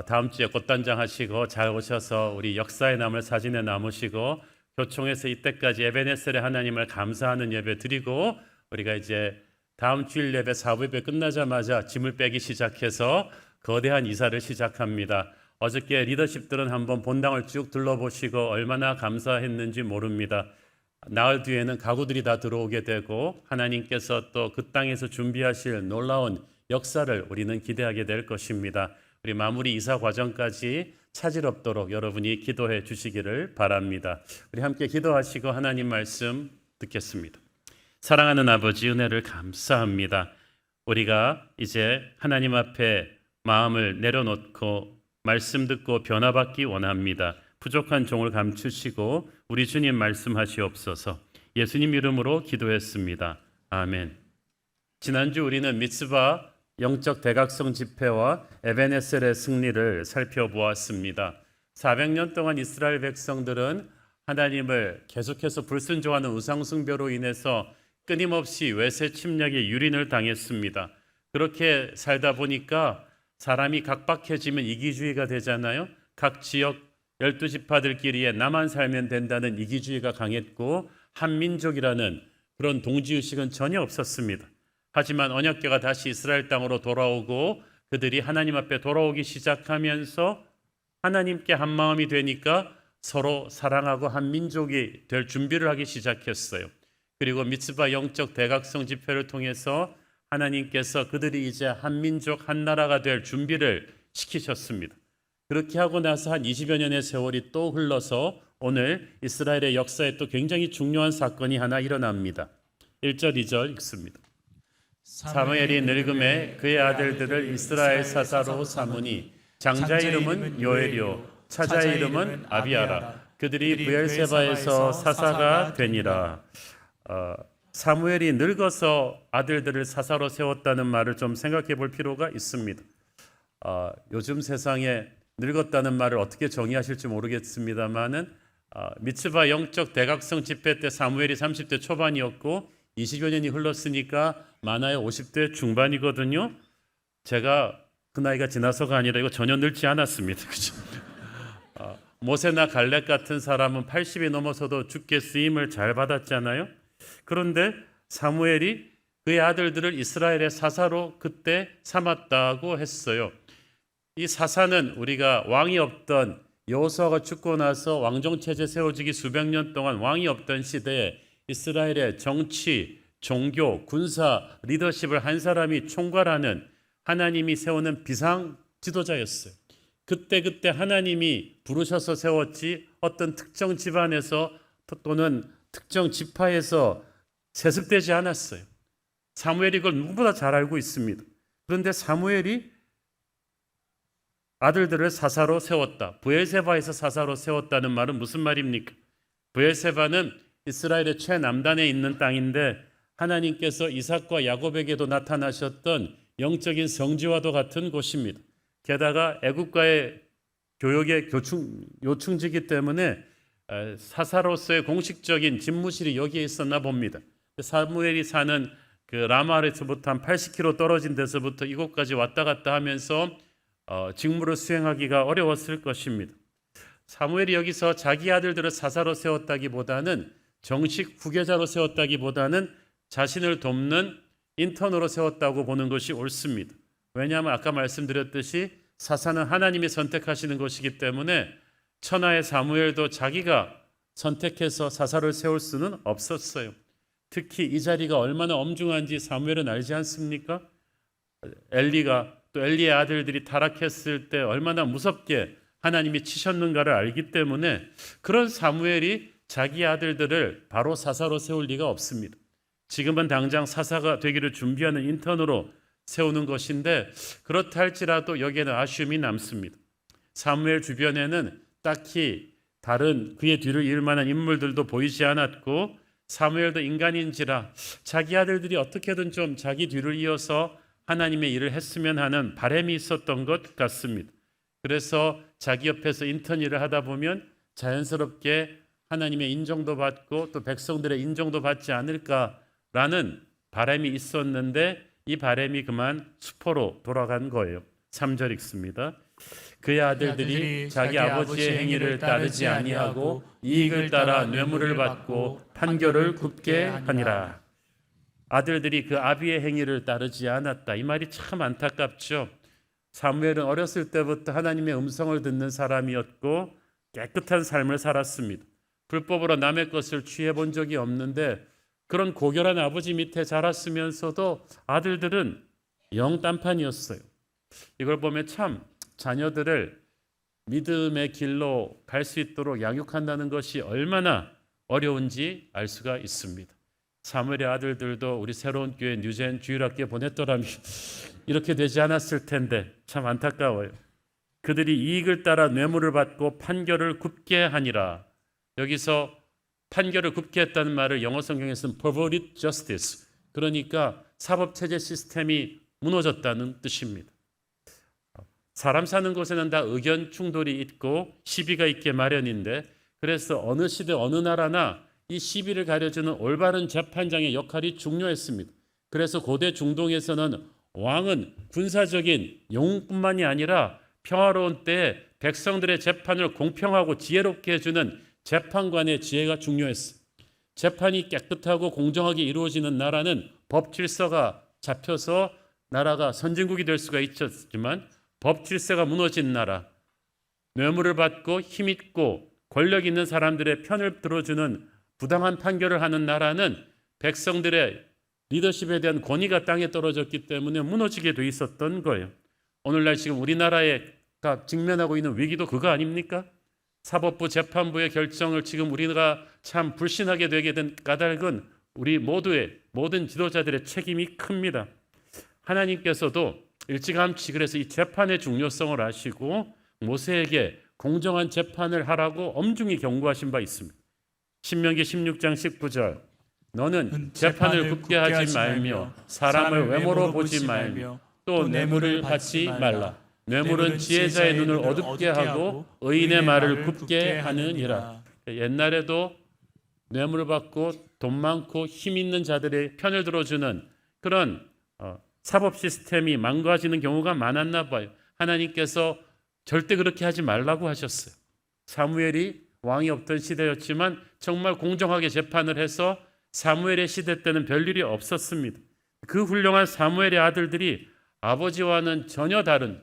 다음 주에 꽃단장 하시고 잘 오셔서 우리 역사에 남을 사진에 남으시고 교총에서 이때까지 에베네셀의 하나님을 감사하는 예배 드리고 우리가 이제 다음 주일 예배 4부 예배 끝나자마자 짐을 빼기 시작해서 거대한 이사를 시작합니다. 어저께 리더십들은 한번 본당을 쭉 둘러보시고 얼마나 감사했는지 모릅니다. 나흘 뒤에는 가구들이 다 들어오게 되고 하나님께서 또 그 땅에서 준비하실 놀라운 역사를 우리는 기대하게 될 것입니다. 우리 마무리 이사 과정까지 차질 없도록 여러분이 기도해 주시기를 바랍니다. 우리 함께 기도하시고 하나님 말씀 듣겠습니다. 사랑하는 아버지, 은혜를 감사합니다. 우리가 이제 하나님 앞에 마음을 내려놓고 말씀 듣고 변화받기 원합니다. 부족한 종을 감추시고 우리 주님 말씀하시옵소서. 예수님 이름으로 기도했습니다. 아멘. 지난주 우리는 미tz바 영적 대각성 집회와 에벤에셀의 승리를 살펴보았습니다. 400년 동안 이스라엘 백성들은 하나님을 계속해서 불순종하는 우상숭배로 인해서 끊임없이 외세 침략의 유린을 당했습니다. 그렇게 살다 보니까 사람이 각박해지면 이기주의가 되잖아요. 각 지역 12지파들끼리에 나만 살면 된다는 이기주의가 강했고 한민족이라는 그런 동지의식은 전혀 없었습니다. 하지만 언약궤가 다시 이스라엘 땅으로 돌아오고 그들이 하나님 앞에 돌아오기 시작하면서 하나님께 한 마음이 되니까 서로 사랑하고 한 민족이 될 준비를 하기 시작했어요. 그리고 미tz바 영적 대각성 집회를 통해서 하나님께서 그들이 이제 한 민족 한 나라가 될 준비를 시키셨습니다. 그렇게 하고 나서 한 20여 년의 세월이 또 흘러서 오늘 이스라엘의 역사에 또 굉장히 중요한 사건이 하나 일어납니다. 1절 2절 읽습니다. 사무엘이 늙음에 그의 아들들을 이스라엘 사사로 삼으니 장자의 이름은 요엘이요 차자의 이름은 아비아라. 그들이 브엘세바에서 사사가 되니라. 사무엘이 늙어서 아들들을 사사로 세웠다는 말을 좀 생각해 볼 필요가 있습니다. 요즘 세상에 늙었다는 말을 어떻게 정의하실지 모르겠습니다만은 미tz바 영적 대각성 집회 때 사무엘이 30대 초반이었고 20여 년이 흘렀으니까 많아야 50대 중반이거든요. 제가 그 나이가 지나서가 아니라 이거 전혀 늙지 않았습니다. 그죠? 모세나 갈렙 같은 사람은 80이 넘어서도 주께 쓰임을 잘 받았잖아요. 그런데 사무엘이 그의 아들들을 이스라엘의 사사로 그때 삼았다고 했어요. 이 사사는 우리가 왕이 없던 여호수아가 죽고 나서 왕정체제 세워지기 수백 년 동안 왕이 없던 시대에 이스라엘의 정치, 종교, 군사, 리더십을 한 사람이 총괄하는 하나님이 세우는 비상 지도자였어요. 그때 하나님이 부르셔서 세웠지 어떤 특정 집안에서 또는 특정 지파에서 세습되지 않았어요. 사무엘이 그걸 누구보다 잘 알고 있습니다. 그런데 사무엘이 아들들을 사사로 세웠다. 브엘세바에서 사사로 세웠다는 말은 무슨 말입니까? 브엘세바는 이스라엘의 최남단에 있는 땅인데 하나님께서 이삭과 야곱에게도 나타나셨던 영적인 성지와도 같은 곳입니다. 게다가 애국가의 교역의 요충지기 때문에 사사로서의 공식적인 집무실이 여기에 있었나 봅니다. 사무엘이 사는 그 라마에서부터 한 80km 떨어진 데서부터 이곳까지 왔다 갔다 하면서 직무를 수행하기가 어려웠을 것입니다. 사무엘이 여기서 자기 아들들을 사사로 세웠다기보다는 정식 후계자로 세웠다기보다는 자신을 돕는 인턴으로 세웠다고 보는 것이 옳습니다. 왜냐하면 아까 말씀드렸듯이 사사는 하나님이 선택하시는 것이기 때문에 천하의 사무엘도 자기가 선택해서 사사를 세울 수는 없었어요. 특히 이 자리가 얼마나 엄중한지 사무엘은 알지 않습니까? 엘리가 또 엘리의 아들들이 타락했을 때 얼마나 무섭게 하나님이 치셨는가를 알기 때문에 그런 사무엘이 자기 아들들을 바로 사사로 세울 리가 없습니다. 지금은 당장 사사가 되기를 준비하는 인턴으로 세우는 것인데 그렇다 할지라도 여기에는 아쉬움이 남습니다. 사무엘 주변에는 딱히 다른 그의 뒤를 이을 만한 인물들도 보이지 않았고 사무엘도 인간인지라 자기 아들들이 어떻게든 좀 자기 뒤를 이어서 하나님의 일을 했으면 하는 바람이 있었던 것 같습니다. 그래서 자기 옆에서 인턴 일을 하다 보면 자연스럽게 하나님의 인정도 받고 또 백성들의 인정도 받지 않을까라는 바람이 있었는데 이 바람이 그만 수포로 돌아간 거예요. 3절 읽습니다. 그의 아들들이 자기 아버지의 행위를 따르지 아니하고 이익을 따라 뇌물을 받고 판결을 굽게 하니라. 아들들이 그 아비의 행위를 따르지 않았다. 이 말이 참 안타깝죠. 사무엘은 어렸을 때부터 하나님의 음성을 듣는 사람이었고 깨끗한 삶을 살았습니다. 불법으로 남의 것을 취해 본 적이 없는데 그런 고결한 아버지 밑에 자랐으면서도 아들들은 영 딴판이었어요. 이걸 보면 참 자녀들을 믿음의 길로 갈 수 있도록 양육한다는 것이 얼마나 어려운지 알 수가 있습니다. 사무엘의 아들들도 우리 새로운 교회 뉴젠 주일학교에 보냈더라면 이렇게 되지 않았을 텐데 참 안타까워요. 그들이 이익을 따라 뇌물을 받고 판결을 굽게 하니라. 여기서 판결을 굽게 했다는 말을 영어 성경에서는 perverted justice, 그러니까 사법체제 시스템이 무너졌다는 뜻입니다. 사람 사는 곳에는 다 의견 충돌이 있고 시비가 있게 마련인데, 그래서 어느 시대 어느 나라나 이 시비를 가려주는 올바른 재판장의 역할이 중요했습니다. 그래서 고대 중동에서는 왕은 군사적인 영웅뿐만이 아니라 평화로운 때에 백성들의 재판을 공평하고 지혜롭게 해주는 재판관의 지혜가 중요했어요. 재판이 깨끗하고 공정하게 이루어지는 나라는 법 질서가 잡혀서 나라가 선진국이 될 수가 있었지만, 법 질서가 무너진 나라, 뇌물을 받고 힘있고 권력 있는 사람들의 편을 들어주는 부당한 판결을 하는 나라는 백성들의 리더십에 대한 권위가 땅에 떨어졌기 때문에 무너지게 돼 있었던 거예요. 오늘날 지금 우리나라가 직면하고 있는 위기도 그거 아닙니까? 사법부 재판부의 결정을 지금 우리가 참 불신하게 되게 된 까닭은 우리 모두의 모든 지도자들의 책임이 큽니다. 하나님께서도 일찌감치 그래서 이 재판의 중요성을 아시고 모세에게 공정한 재판을 하라고 엄중히 경고하신 바 있습니다. 신명기 16장 19절, 너는 재판을 굽게 하지 말며 사람을 외모로 보지 말며 또 뇌물을 받지 말라. 뇌물은 지혜자의 눈을 어둡게 하고 의인의 말을 굽게 하느니라. 옛날에도 뇌물을 받고 돈 많고 힘 있는 자들의 편을 들어주는 그런 사법 시스템이 망가지는 경우가 많았나 봐요. 하나님께서 절대 그렇게 하지 말라고 하셨어요. 사무엘이 왕이 없던 시대였지만 정말 공정하게 재판을 해서 사무엘의 시대 때는 별일이 없었습니다. 그 훌륭한 사무엘의 아들들이 아버지와는 전혀 다른,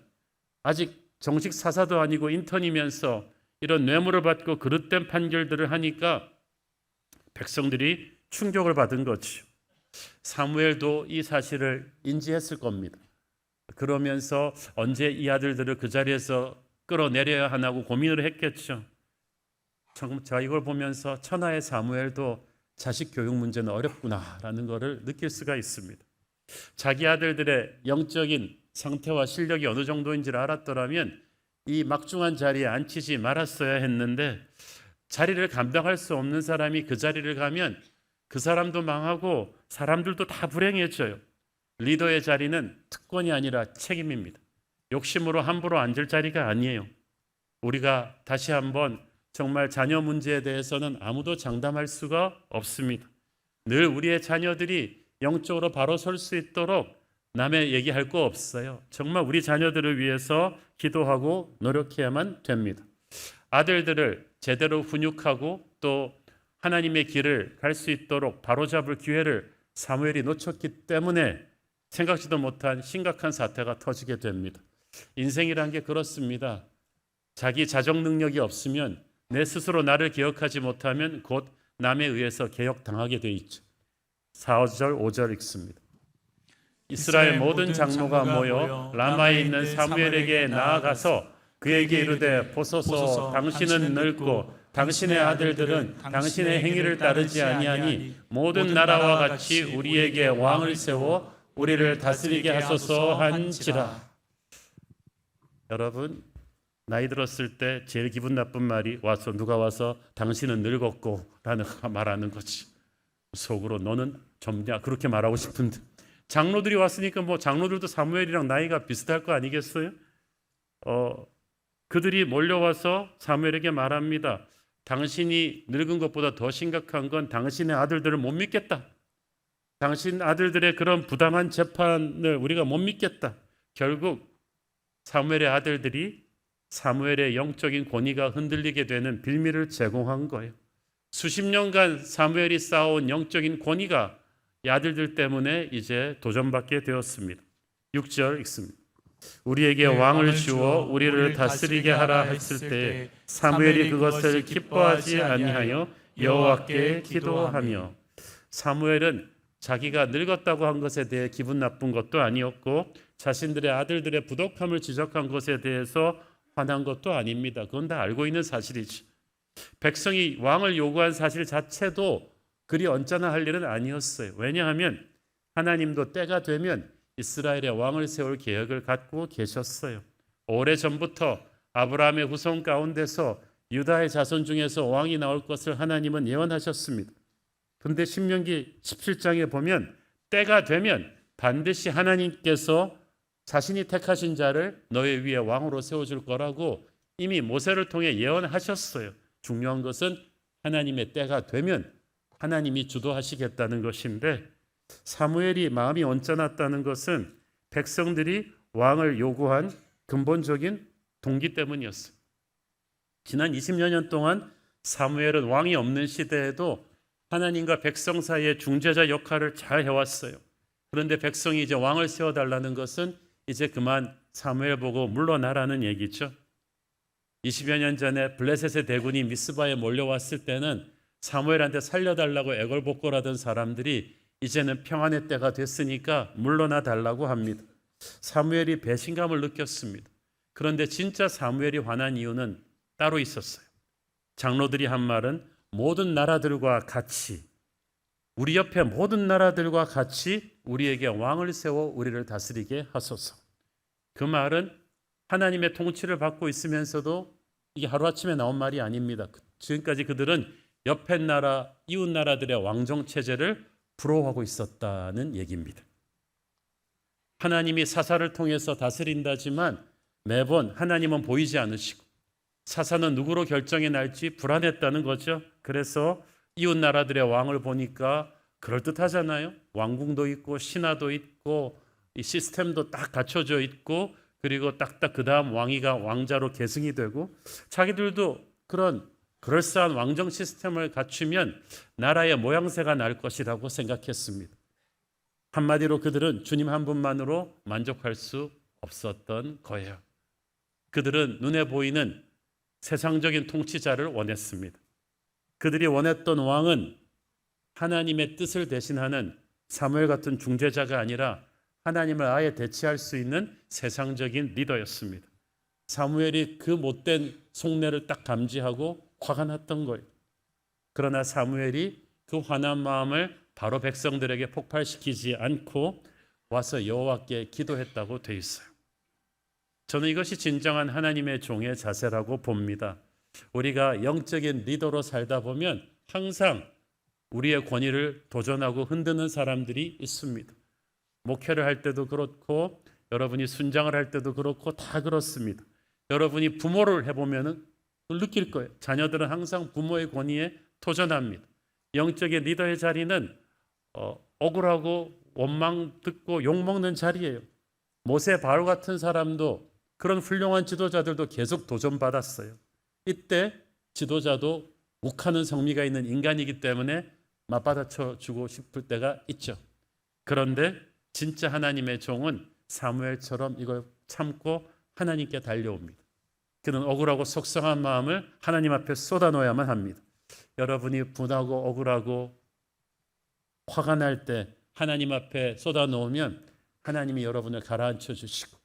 아직 정식 사사도 아니고 인턴이면서 이런 뇌물을 받고 그릇된 판결들을 하니까 백성들이 충격을 받은 거죠. 사무엘도 이 사실을 인지했을 겁니다. 그러면서 언제 이 아들들을 그 자리에서 끌어내려야 하나고 고민을 했겠죠. 제가 이걸 보면서 천하의 사무엘도 자식 교육 문제는 어렵구나라는 것을 느낄 수가 있습니다. 자기 아들들의 영적인 상태와 실력이 어느 정도인지를 알았더라면 이 막중한 자리에 앉히지 말았어야 했는데, 자리를 감당할 수 없는 사람이 그 자리를 가면 그 사람도 망하고 사람들도 다 불행해져요. 리더의 자리는 특권이 아니라 책임입니다. 욕심으로 함부로 앉을 자리가 아니에요. 우리가 다시 한번 정말 자녀 문제에 대해서는 아무도 장담할 수가 없습니다. 늘 우리의 자녀들이 영적으로 바로 설 수 있도록 남의 얘기할 거 없어요. 정말 우리 자녀들을 위해서 기도하고 노력해야만 됩니다. 아들들을 제대로 훈육하고 또 하나님의 길을 갈 수 있도록 바로잡을 기회를 사무엘이 놓쳤기 때문에 생각지도 못한 심각한 사태가 터지게 됩니다. 인생이란 게 그렇습니다. 자기 자정 능력이 없으면, 내 스스로 나를 기억하지 못하면 곧 남에 의해서 개혁당하게 돼 있죠. 4절 5절 읽습니다. 이스라엘 모든 장로가 모여 라마에 있는 사무엘에게 나아가서 그에게 이르되, 보소서, 당신은 늙고 당신의 아들들은 당신의 행위를 따르지 아니하니 모든 나라와 같이 우리에게 왕을 세워 우리를 다스리게 하소서 한지라. 여러분, 나이 들었을 때 제일 기분 나쁜 말이 누가 와서 당신은 늙었고 라는 말하는 거지. 속으로 너는 젊냐 그렇게 말하고 싶은데, 장로들이 왔으니까 뭐 장로들도 사무엘이랑 나이가 비슷할 거 아니겠어요? 그들이 몰려와서 사무엘에게 말합니다. 당신이 늙은 것보다 더 심각한 건 당신의 아들들을 못 믿겠다. 당신 아들들의 그런 부당한 재판을 우리가 못 믿겠다. 결국 사무엘의 아들들이 사무엘의 영적인 권위가 흔들리게 되는 빌미를 제공한 거예요. 수십 년간 사무엘이 쌓아온 영적인 권위가 이 아들들 때문에 이제 도전받게 되었습니다. 6절 읽습니다. 우리에게 왕을 주어 우리를 다스리게 하라 했을 때 사무엘이 그것을 기뻐하지 아니하여 여호와께 기도하며. 사무엘은 자기가 늙었다고 한 것에 대해 기분 나쁜 것도 아니었고 자신들의 아들들의 부족함을 지적한 것에 대해서 화난 것도 아닙니다. 그건 다 알고 있는 사실이지. 백성이 왕을 요구한 사실 자체도 그리 언짢아 할 일은 아니었어요. 왜냐하면 하나님도 때가 되면 이스라엘의 왕을 세울 계획을 갖고 계셨어요. 오래전부터 아브라함의 후손 가운데서 유다의 자손 중에서 왕이 나올 것을 하나님은 예언하셨습니다. 그런데 신명기 17장에 보면 때가 되면 반드시 하나님께서 자신이 택하신 자를 너희 위에 왕으로 세워줄 거라고 이미 모세를 통해 예언하셨어요. 중요한 것은 하나님의 때가 되면 하나님이 주도하시겠다는 것인데 사무엘이 마음이 언짢았다는 것은 백성들이 왕을 요구한 근본적인 동기 때문이었어요. 지난 20여 년 동안 사무엘은 왕이 없는 시대에도 하나님과 백성 사이의 중재자 역할을 잘 해왔어요. 그런데 백성이 이제 왕을 세워달라는 것은 이제 그만 사무엘 보고 물러나라는 얘기죠. 20여 년 전에 블레셋의 대군이 미스바에 몰려왔을 때는 사무엘한테 살려달라고 애걸복걸하던 사람들이 이제는 평안의 때가 됐으니까 물러나 달라고 합니다. 사무엘이 배신감을 느꼈습니다. 그런데 진짜 사무엘이 화난 이유는 따로 있었어요. 장로들이 한 말은 모든 나라들과 같이 우리 옆에 모든 나라들과 같이 우리에게 왕을 세워 우리를 다스리게 하소서. 그 말은 하나님의 통치를 받고 있으면서도 이게 하루아침에 나온 말이 아닙니다. 지금까지 그들은 옆에 나라, 이웃 나라들의 왕정 체제를 부러워하고 있었다는 얘기입니다. 하나님이 사사를 통해서 다스린다지만 매번 하나님은 보이지 않으시고 사사는 누구로 결정이 날지 불안했다는 거죠. 그래서 이웃 나라들의 왕을 보니까 그럴듯하잖아요. 왕궁도 있고 신하도 있고 이 시스템도 딱 갖춰져 있고 그리고 딱딱 그 다음 왕위가 왕자로 계승이 되고 자기들도 그런 그럴싸한 왕정 시스템을 갖추면 나라의 모양새가 날 것이라고 생각했습니다. 한마디로 그들은 주님 한 분만으로 만족할 수 없었던 거예요. 그들은 눈에 보이는 세상적인 통치자를 원했습니다. 그들이 원했던 왕은 하나님의 뜻을 대신하는 사무엘 같은 중재자가 아니라 하나님을 아예 대체할 수 있는 세상적인 리더였습니다. 사무엘이 그 못된 속내를 딱 감지하고 화가 났던 거예요. 그러나 사무엘이 그 화난 마음을 바로 백성들에게 폭발시키지 않고 와서 여호와께 기도했다고 돼 있어요. 저는 이것이 진정한 하나님의 종의 자세라고 봅니다. 우리가 영적인 리더로 살다 보면 항상 우리의 권위를 도전하고 흔드는 사람들이 있습니다. 목회를 할 때도 그렇고 여러분이 순장을 할 때도 그렇고 다 그렇습니다. 여러분이 부모를 해보면 느낄 거예요. 자녀들은 항상 부모의 권위에 도전합니다. 영적인 리더의 자리는 억울하고 원망 듣고 욕먹는 자리예요. 모세 바울 같은 사람도 그런 훌륭한 지도자들도 계속 도전받았어요. 이때 지도자도 욱하는 성미가 있는 인간이기 때문에 맞받아쳐 주고 싶을 때가 있죠. 그런데 진짜 하나님의 종은 사무엘처럼 이걸 참고 하나님께 달려옵니다. 그는 억울하고 속상한 마음을 하나님 앞에 쏟아놓아야만 합니다. 여러분이 분하고 억울하고 화가 날 때 하나님 앞에 쏟아놓으면 하나님이 여러분을 가라앉혀 주시고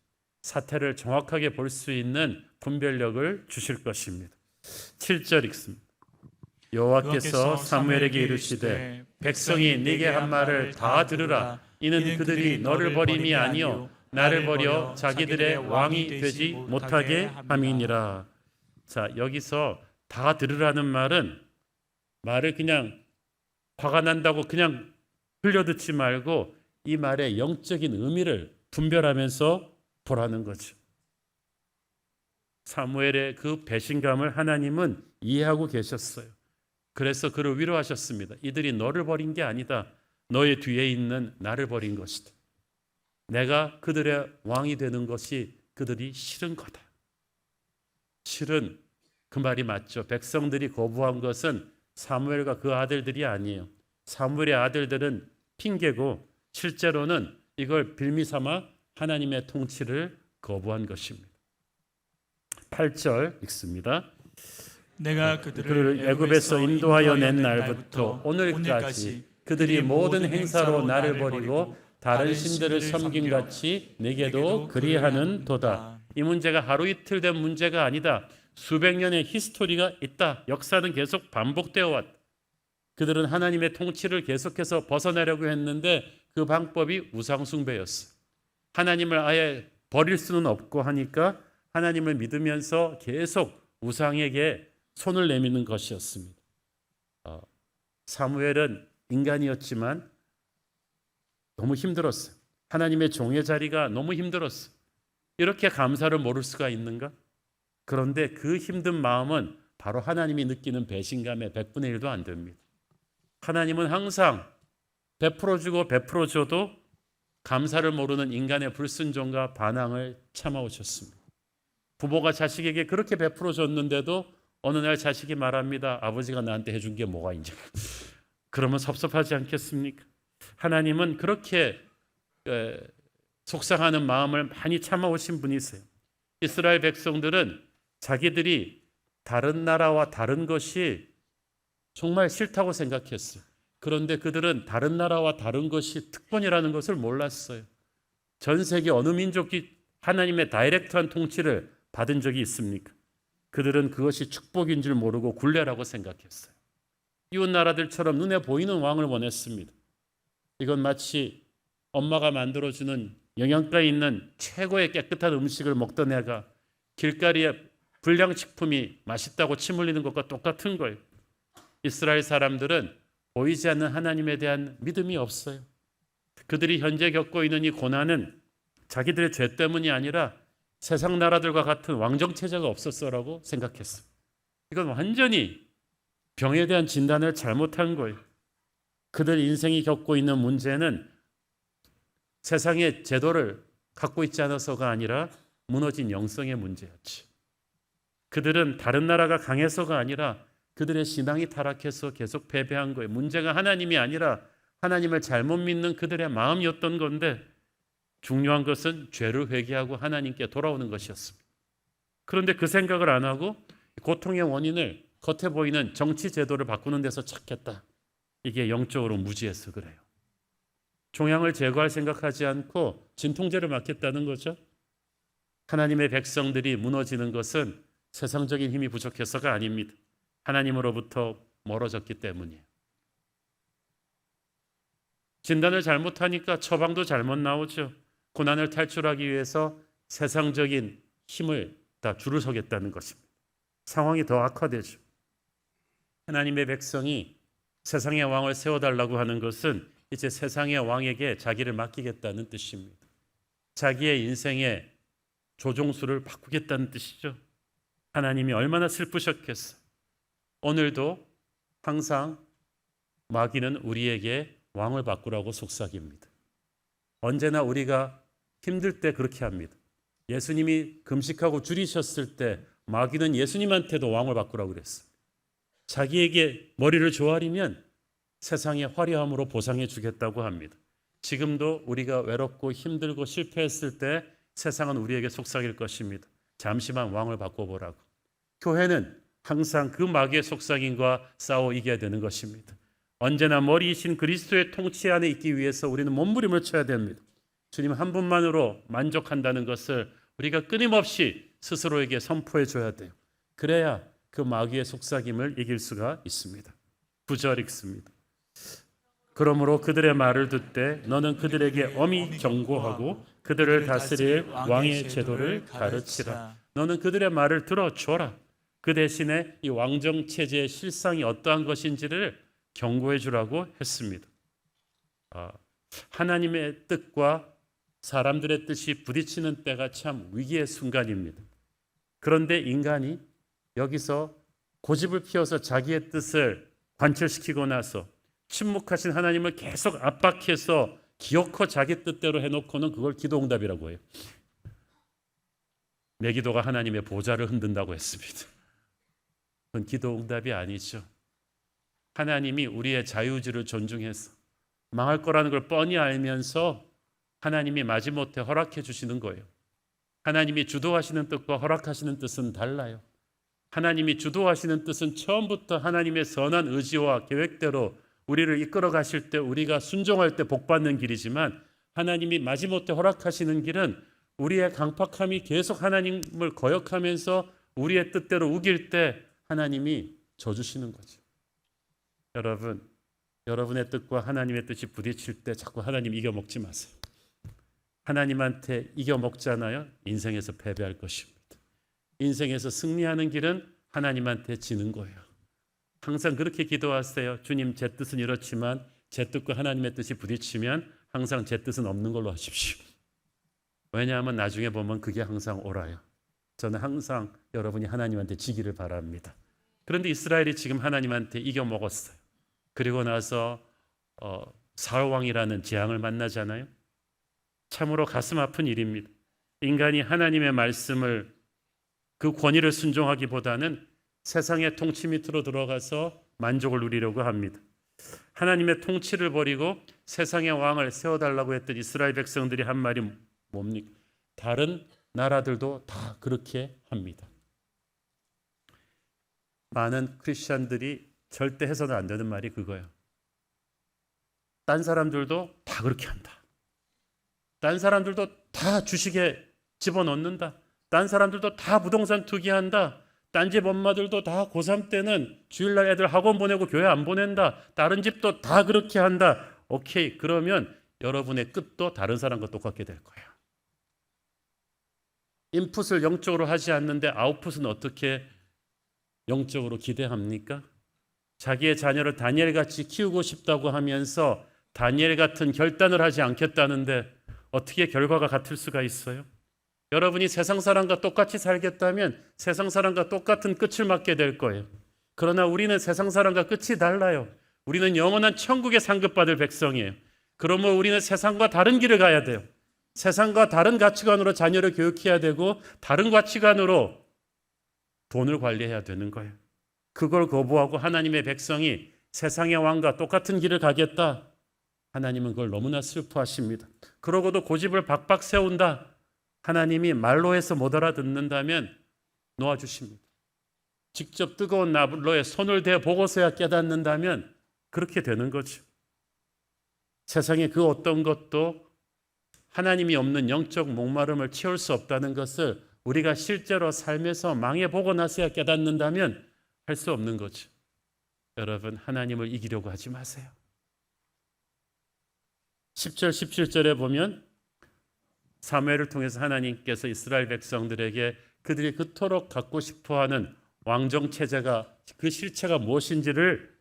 사태를 정확하게 볼 수 있는 분별력을 주실 것입니다. 7절 읽습니다. 여호와께서 사무엘에게 이르시되 백성이 네게 한 말을 다 들으라. 이는 그들이 너를 버림이 아니요 나를 버려 자기들의 왕이 되지 못하게 함이니라. 자, 여기서 다 들으라는 말을 그냥 화가 난다고 그냥 흘려듣지 말고 이 말의 영적인 의미를 분별하면서 보라는 거죠. 사무엘의 그 배신감을 하나님은 이해하고 계셨어요. 그래서 그를 위로하셨습니다. 이들이 너를 버린 게 아니다. 너의 뒤에 있는 나를 버린 것이다. 내가 그들의 왕이 되는 것이 그들이 싫은 거다. 실은 그 말이 맞죠. 백성들이 거부한 것은 사무엘과 그 아들들이 아니에요. 사무엘의 아들들은 핑계고 실제로는 이걸 빌미삼아 하나님의 통치를 거부한 것입니다. 8절 읽습니다. 내가 그들을 애굽에서 인도하여 낸 날부터 오늘까지 그들이 모든 행사로 나를 버리고 다른 신들을 섬김같이 내게도 그리하는도다. 이 문제가 하루 이틀 된 문제가 아니다. 수백 년의 히스토리가 있다. 역사는 계속 반복되어 왔다. 그들은 하나님의 통치를 계속해서 벗어나려고 했는데 그 방법이 우상숭배였어. 하나님을 아예 버릴 수는 없고 하니까 하나님을 믿으면서 계속 우상에게 손을 내미는 것이었습니다. 사무엘은 인간이었지만 너무 힘들었어요. 하나님의 종의 자리가 너무 힘들었어요. 이렇게 감사를 모를 수가 있는가? 그런데 그 힘든 마음은 바로 하나님이 느끼는 배신감의 100분의 1도 안 됩니다. 하나님은 항상 베풀어주고 베풀어줘도 감사를 모르는 인간의 불순종과 반항을 참아오셨습니다. 부모가 자식에게 그렇게 베풀어줬는데도 어느 날 자식이 말합니다. 아버지가 나한테 해준 게 뭐가 이제. 그러면 섭섭하지 않겠습니까? 하나님은 그렇게 속상하는 마음을 많이 참아오신 분이세요. 이스라엘 백성들은 자기들이 다른 나라와 다른 것이 정말 싫다고 생각했어요. 그런데 그들은 다른 나라와 다른 것이 특권이라는 것을 몰랐어요. 전 세계 어느 민족이 하나님의 다이렉트한 통치를 받은 적이 있습니까? 그들은 그것이 축복인 줄 모르고 굴레라고 생각했어요. 이웃 나라들처럼 눈에 보이는 왕을 원했습니다. 이건 마치 엄마가 만들어주는 영양가 있는 최고의 깨끗한 음식을 먹던 애가 길거리에 불량식품이 맛있다고 침 흘리는 것과 똑같은 거예요. 이스라엘 사람들은 보이지 않는 하나님에 대한 믿음이 없어요. 그들이 현재 겪고 있는 이 고난은 자기들의 죄 때문이 아니라 세상 나라들과 같은 왕정체제가 없었어라고 생각했어요. 이건 완전히 병에 대한 진단을 잘못한 거예요. 그들 인생이 겪고 있는 문제는 세상의 제도를 갖고 있지 않아서가 아니라 무너진 영성의 문제였지. 그들은 다른 나라가 강해서가 아니라 그들의 신앙이 타락해서 계속 패배한 거예요. 문제가 하나님이 아니라 하나님을 잘못 믿는 그들의 마음이었던 건데 중요한 것은 죄를 회개하고 하나님께 돌아오는 것이었습니다. 그런데 그 생각을 안 하고 고통의 원인을 겉에 보이는 정치 제도를 바꾸는 데서 찾겠다. 이게 영적으로 무지해서 그래요. 종양을 제거할 생각하지 않고 진통제를 맞겠다는 거죠. 하나님의 백성들이 무너지는 것은 세상적인 힘이 부족해서가 아닙니다. 하나님으로부터 멀어졌기 때문이에요. 진단을 잘못하니까 처방도 잘못 나오죠. 고난을 탈출하기 위해서 세상적인 힘을 다 줄을 서겠다는 것입니다. 상황이 더 악화되죠. 하나님의 백성이 세상의 왕을 세워달라고 하는 것은 이제 세상의 왕에게 자기를 맡기겠다는 뜻입니다. 자기의 인생의 조종수를 바꾸겠다는 뜻이죠. 하나님이 얼마나 슬프셨겠어. 오늘도 항상 마귀는 우리에게 왕을 바꾸라고 속삭입니다. 언제나 우리가 힘들 때 그렇게 합니다. 예수님이 금식하고 줄이셨을 때 마귀는 예수님한테도 왕을 바꾸라고 그랬어요. 자기에게 머리를 조아리면 세상의 화려함으로 보상해 주겠다고 합니다. 지금도 우리가 외롭고 힘들고 실패했을 때 세상은 우리에게 속삭일 것입니다. 잠시만 왕을 바꿔보라고. 교회는 항상 그 마귀의 속삭임과 싸워 이겨야 되는 것입니다. 언제나 머리이신 그리스도의 통치 안에 있기 위해서 우리는 몸부림을 쳐야 됩니다. 주님 한 분만으로 만족한다는 것을 우리가 끊임없이 스스로에게 선포해 줘야 돼요. 그래야 그 마귀의 속삭임을 이길 수가 있습니다. 9절 읽습니다. 그러므로 그들의 말을 듣되 너는 그들에게 엄히 경고하고 그들을 다스릴 왕의 제도를 가르치라. 너는 그들의 말을 들어줘라. 그 대신에 이 왕정 체제의 실상이 어떠한 것인지를 경고해 주라고 했습니다. 하나님의 뜻과 사람들의 뜻이 부딪히는 때가 참 위기의 순간입니다. 그런데 인간이 여기서 고집을 피워서 자기의 뜻을 관철시키고 나서 침묵하신 하나님을 계속 압박해서 기어코 자기 뜻대로 해놓고는 그걸 기도응답이라고 해요. 내 기도가 하나님의 보좌를 흔든다고 했습니다. 그건 기도응답이 아니죠. 하나님이 우리의 자유의지를 존중해서 망할 거라는 걸 뻔히 알면서 하나님이 마지못해 허락해 주시는 거예요. 하나님이 주도하시는 뜻과 허락하시는 뜻은 달라요. 하나님이 주도하시는 뜻은 처음부터 하나님의 선한 의지와 계획대로 우리를 이끌어 가실 때 우리가 순종할 때 복받는 길이지만, 하나님이 마지못해 허락하시는 길은 우리의 강팍함이 계속 하나님을 거역하면서 우리의 뜻대로 우길 때 하나님이 져주시는 거죠. 여러분, 여러분의 뜻과 하나님의 뜻이 부딪힐 때 자꾸 하나님 이겨먹지 마세요. 하나님한테 이겨먹잖아요. 인생에서 패배할 것입니다. 인생에서 승리하는 길은 하나님한테 지는 거예요. 항상 그렇게 기도하세요. 주님, 제 뜻은 이렇지만 제 뜻과 하나님의 뜻이 부딪히면 항상 제 뜻은 없는 걸로 하십시오. 왜냐하면 나중에 보면 그게 항상 옳아요. 저는 항상 여러분이 하나님한테 지기를 바랍니다. 그런데 이스라엘이 지금 하나님한테 이겨먹었어요. 그리고 나서 사울 왕이라는 재앙을 만나잖아요. 참으로 가슴 아픈 일입니다. 인간이 하나님의 말씀을, 그 권위를 순종하기보다는 세상의 통치 밑으로 들어가서 만족을 누리려고 합니다. 하나님의 통치를 버리고 세상의 왕을 세워달라고 했던 이스라엘 백성들이 한 말이 뭡니까? 다른 나라들도 다 그렇게 합니다. 많은 크리스천들이 절대 해서는 안 되는 말이 그거예요. 딴 사람들도 다 그렇게 한다. 딴 사람들도 다 주식에 집어넣는다. 딴 사람들도 다 부동산 투기한다. 딴 집 엄마들도 다 고3 때는 주일날 애들 학원 보내고 교회 안 보낸다. 다른 집도 다 그렇게 한다. 오케이, 그러면 여러분의 끝도 다른 사람과 똑같게 될 거예요. 인풋을 영적으로 하지 않는데 아웃풋은 어떻게 영적으로 기대합니까? 자기의 자녀를 다니엘같이 키우고 싶다고 하면서 다니엘 같은 결단을 하지 않겠다는데 어떻게 결과가 같을 수가 있어요? 여러분이 세상 사람과 똑같이 살겠다면 세상 사람과 똑같은 끝을 맞게 될 거예요. 그러나 우리는 세상 사람과 끝이 달라요. 우리는 영원한 천국에 상급받을 백성이에요. 그러면 우리는 세상과 다른 길을 가야 돼요. 세상과 다른 가치관으로 자녀를 교육해야 되고 다른 가치관으로 돈을 관리해야 되는 거예요. 그걸 거부하고 하나님의 백성이 세상의 왕과 똑같은 길을 가겠다. 하나님은 그걸 너무나 슬퍼하십니다. 그러고도 고집을 박박 세운다. 하나님이 말로 해서 못 알아듣는다면 놓아주십니다. 직접 뜨거운 난로에 손을 대 보고서야 깨닫는다면 그렇게 되는 거죠. 세상에 그 어떤 것도 하나님이 없는 영적 목마름을 채울 수 없다는 것을 우리가 실제로 삶에서 망해보고 나서야 깨닫는다면 할 수 없는 거죠. 여러분, 하나님을 이기려고 하지 마세요. 10절, 17절에 보면 사무엘을 통해서 하나님께서 이스라엘 백성들에게 그들이 그토록 갖고 싶어하는 왕정체제가, 그 실체가 무엇인지를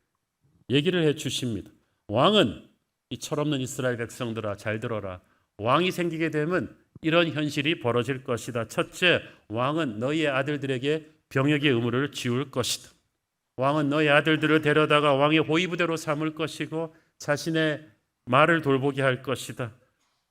얘기를 해 주십니다. 왕은, 이 철없는 이스라엘 백성들아 잘 들어라. 왕이 생기게 되면 이런 현실이 벌어질 것이다. 첫째, 왕은 너희의 아들들에게 병역의 의무를 지울 것이다. 왕은 너희 아들들을 데려다가 왕의 호위부대로 삼을 것이고 자신의 말을 돌보게 할 것이다.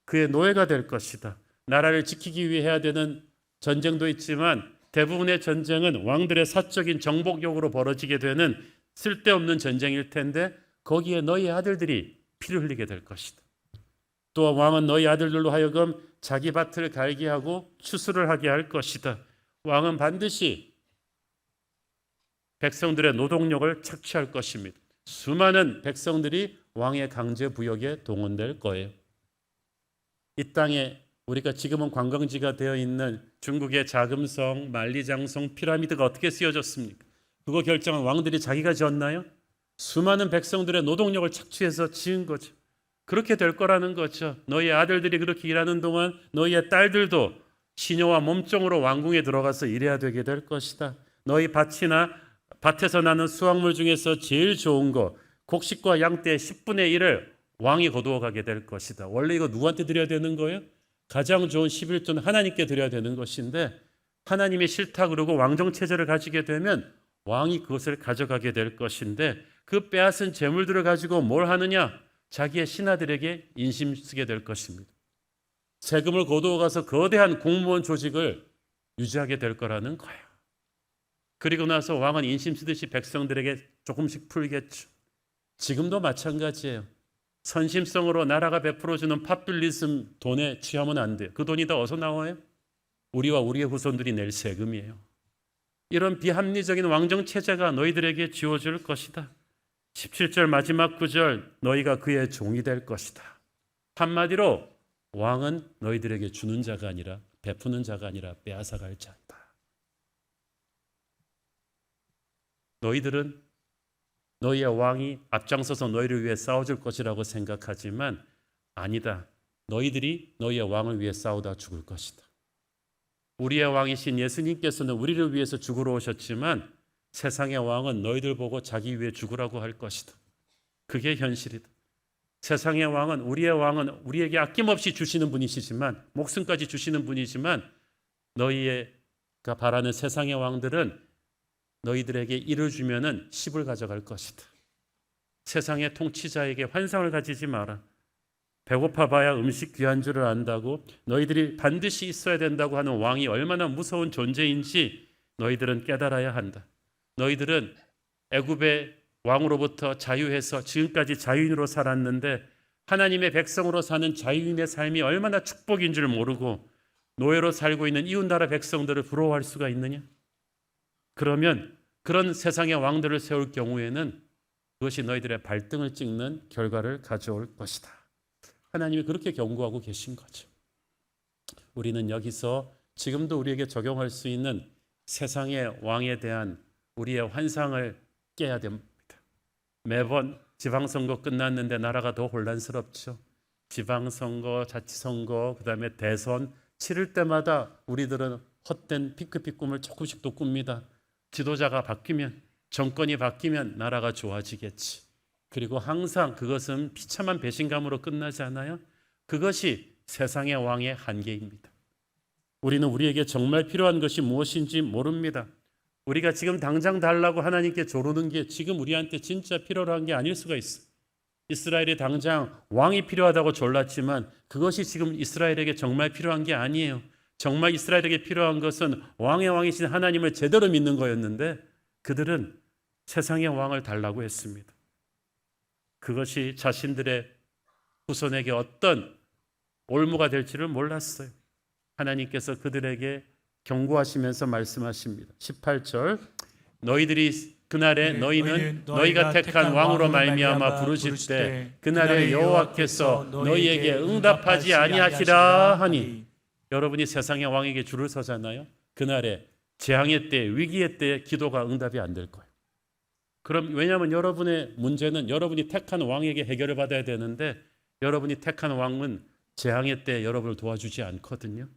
그의 노예가 될 것이다. 나라를 지키기 위해 해야 되는 전쟁도 있지만 대부분의 전쟁은 왕들의 사적인 정복용으로 벌어지게 되는 쓸데없는 전쟁일 텐데 거기에 너희 아들들이 피를 흘리게 될 것이다. 또 왕은 너희 아들들로 하여금 자기 밭을 갈게 하고 추수를 하게 할 것이다. 왕은 반드시 백성들의 노동력을 착취할 것입니다. 수많은 백성들이 왕의 강제 부역에 동원될 거예요. 이 땅에 우리가 지금은 관광지가 되어 있는 중국의 자금성, 만리장성, 피라미드가 어떻게 쓰여졌습니까? 그거 결정한 왕들이 자기가 지었나요? 수많은 백성들의 노동력을 착취해서 지은 거죠. 그렇게 될 거라는 거죠. 너희 아들들이 그렇게 일하는 동안 너희의 딸들도 시녀와 몸종으로 왕궁에 들어가서 일해야 되게 될 것이다. 너희 밭에서 나는 수확물 중에서 제일 좋은 거, 곡식과 양떼의 10분의 1을 왕이 거두어 가게 될 것이다. 원래 이거 누구한테 드려야 되는 거예요? 가장 좋은 11조는 하나님께 드려야 되는 것인데 하나님이 싫다 그러고 왕정체제를 가지게 되면 왕이 그것을 가져가게 될 것인데 그 빼앗은 재물들을 가지고 뭘 하느냐? 자기의 신하들에게 인심 쓰게 될 것입니다. 세금을 거두어 가서 거대한 공무원 조직을 유지하게 될 거라는 거예요. 그리고 나서 왕은 인심 쓰듯이 백성들에게 조금씩 풀겠죠. 지금도 마찬가지예요. 선심성으로 나라가 베풀어주는 파퓰리즘 돈에 취하면 안 돼요. 그 돈이 다 어디서 나와요? 우리와 우리의 후손들이 낼 세금이에요. 이런 비합리적인 왕정 체제가 너희들에게 지어질 것이다. 17절 마지막 구절, 너희가 그의 종이 될 것이다. 한마디로 왕은 너희들에게 주는 자가 아니라 베푸는 자가 아니라 빼앗아갈 자이다. 너희들은 너희의 왕이 앞장서서 너희를 위해 싸워줄 것이라고 생각하지만 아니다. 너희들이 너희의 왕을 위해 싸우다 죽을 것이다. 우리의 왕이신 예수님께서는 우리를 위해서 죽으러 오셨지만 세상의 왕은 너희들 보고 자기 위해 죽으라고 할 것이다. 그게 현실이다. 세상의 왕은, 우리의 왕은 우리에게 아낌없이 주시는 분이시지만, 목숨까지 주시는 분이지만, 너희가 바라는 세상의 왕들은 너희들에게 일을 주면은 10을 가져갈 것이다. 세상의 통치자에게 환상을 가지지 마라. 배고파봐야 음식 귀한 줄을 안다고, 너희들이 반드시 있어야 된다고 하는 왕이 얼마나 무서운 존재인지 너희들은 깨달아야 한다. 너희들은 애굽의 왕으로부터 자유해서 지금까지 자유인으로 살았는데 하나님의 백성으로 사는 자유인의 삶이 얼마나 축복인 줄 모르고 노예로 살고 있는 이웃나라 백성들을 부러워할 수가 있느냐? 그러면 그런 세상의 왕들을 세울 경우에는 그것이 너희들의 발등을 찍는 결과를 가져올 것이다. 하나님이 그렇게 경고하고 계신 거죠. 우리는 여기서 지금도 우리에게 적용할 수 있는 세상의 왕에 대한 우리의 환상을 깨야 됩니다. 매번 지방선거 끝났는데 나라가 더 혼란스럽죠. 지방선거, 자치선거, 그다음에 대선 치를 때마다 우리들은 헛된 피크픽 꿈을 조금씩 또 꿉니다. 지도자가 바뀌면, 정권이 바뀌면 나라가 좋아지겠지. 그리고 항상 그것은 비참한 배신감으로 끝나지 않아요? 그것이 세상의 왕의 한계입니다. 우리는 우리에게 정말 필요한 것이 무엇인지 모릅니다. 우리가 지금 당장 달라고 하나님께 조르는 게 지금 우리한테 진짜 필요로 한 게 아닐 수가 있어. 이스라엘이 당장 왕이 필요하다고 졸랐지만 그것이 지금 이스라엘에게 정말 필요한 게 아니에요. 정말 이스라엘에게 필요한 것은 왕의 왕이신 하나님을 제대로 믿는 거였는데 그들은 세상의 왕을 달라고 했습니다. 그것이 자신들의 후손에게 어떤 올무가 될지를 몰랐어요. 하나님께서 그들에게 경고하시면서 말씀하십니다. 18절, 너희들이 그날에 너희는 너희가 택한 왕으로 말미암아 부르짖되 그날에 여호와께서 너희에게 응답하지 아니하시라 하니. 여러분이 세상의 왕에게 줄을 서잖아요. 그날에 재앙의 때, 위기의 때 기도가 응답이 안 될 거예요. 그럼 왜냐하면 여러분의 문제는 여러분이 택한 왕에게 해결을 받아야 되는데 여러분이 택한 왕은 재앙의 때 여러분을 도와주지 않거든요.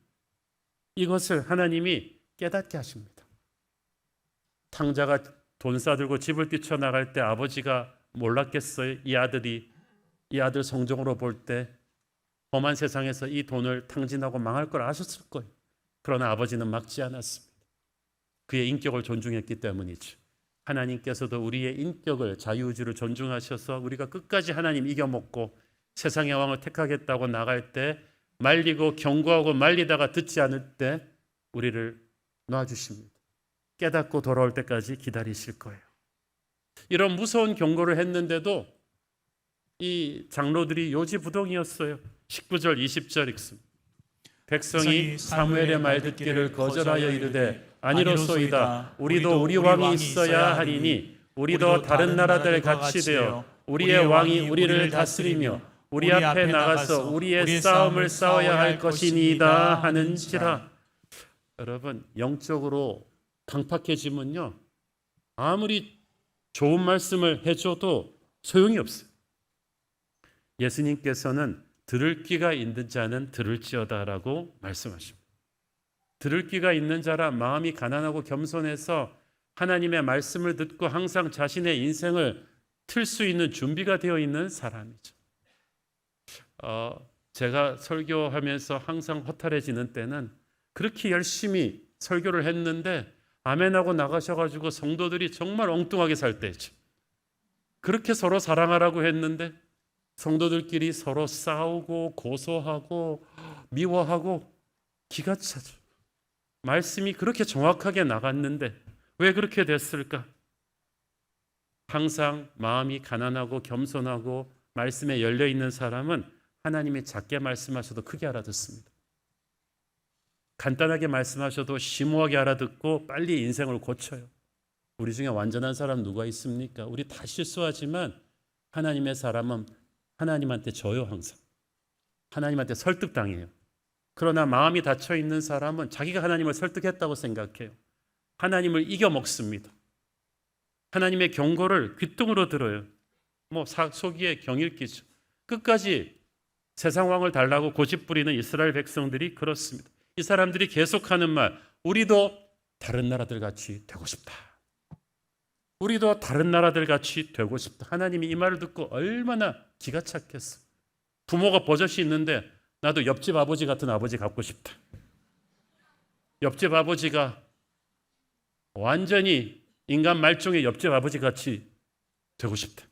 이것을 하나님이 깨닫게 하십니다. 탕자가 돈 싸들고 집을 뛰쳐나갈 때 아버지가 몰랐겠어요? 이 아들 성종으로 볼 때 험한 세상에서 이 돈을 탕진하고 망할 걸 아셨을 거예요. 그러나 아버지는 막지 않았습니다. 그의 인격을 존중했기 때문이죠. 하나님께서도 우리의 인격을, 자유의지를 존중하셔서 우리가 끝까지 하나님 이겨먹고 세상의 왕을 택하겠다고 나갈 때 말리고 경고하고 말리다가 듣지 않을 때 우리를 놔주십니다. 깨닫고 돌아올 때까지 기다리실 거예요. 이런 무서운 경고를 했는데도 이 장로들이 요지부동이었어요. 19절 20절 읽습니다. 백성이 사무엘의 말 듣기를 거절하여 이르되 아니로소이다. 우리도 우리 왕이 있어야 하리니 우리도 다른 나라들 같이 되어 우리의 왕이 우리를 다스리며 우리 앞에 나가서 우리의 싸움을 싸워야 할 것이니이다 하는지라. 여러분, 영적으로 강팍해지면요 아무리 좋은 말씀을 해줘도 소용이 없어요. 예수님께서는 들을 귀가 있는 자는 들을지어다라고 말씀하십니다. 들을 귀가 있는 자라 마음이 가난하고 겸손해서 하나님의 말씀을 듣고 항상 자신의 인생을 틀 수 있는 준비가 되어 있는 사람이죠. 제가 설교하면서 항상 허탈해지는 때는 그렇게 열심히 설교를 했는데 아멘하고 나가셔가지고 성도들이 정말 엉뚱하게 살 때죠. 그렇게 서로 사랑하라고 했는데 성도들끼리 서로 싸우고 고소하고 미워하고 기가 차죠. 말씀이 그렇게 정확하게 나갔는데 왜 그렇게 됐을까? 항상 마음이 가난하고 겸손하고 말씀에 열려있는 사람은 하나님이 작게 말씀하셔도 크게 알아듣습니다. 간단하게 말씀하셔도 심오하게 알아듣고 빨리 인생을 고쳐요. 우리 중에 완전한 사람 누가 있습니까? 우리 다 실수하지만 하나님의 사람은 하나님한테 져요. 항상 하나님한테 설득당해요. 그러나 마음이 닫혀 있는 사람은 자기가 하나님을 설득했다고 생각해요. 하나님을 이겨먹습니다. 하나님의 경고를 귓등으로 들어요. 속이에 경일기죠. 끝까지 세상 왕을 달라고 고집부리는 이스라엘 백성들이 그렇습니다. 이 사람들이 계속하는 말, 우리도 다른 나라들 같이 되고 싶다. 우리도 다른 나라들 같이 되고 싶다. 하나님이 이 말을 듣고 얼마나 기가 찼겠어. 부모가 버젓이 있는데 나도 옆집 아버지 같은 아버지 갖고 싶다. 옆집 아버지가 완전히 인간 말종의 옆집 아버지 같이 되고 싶다.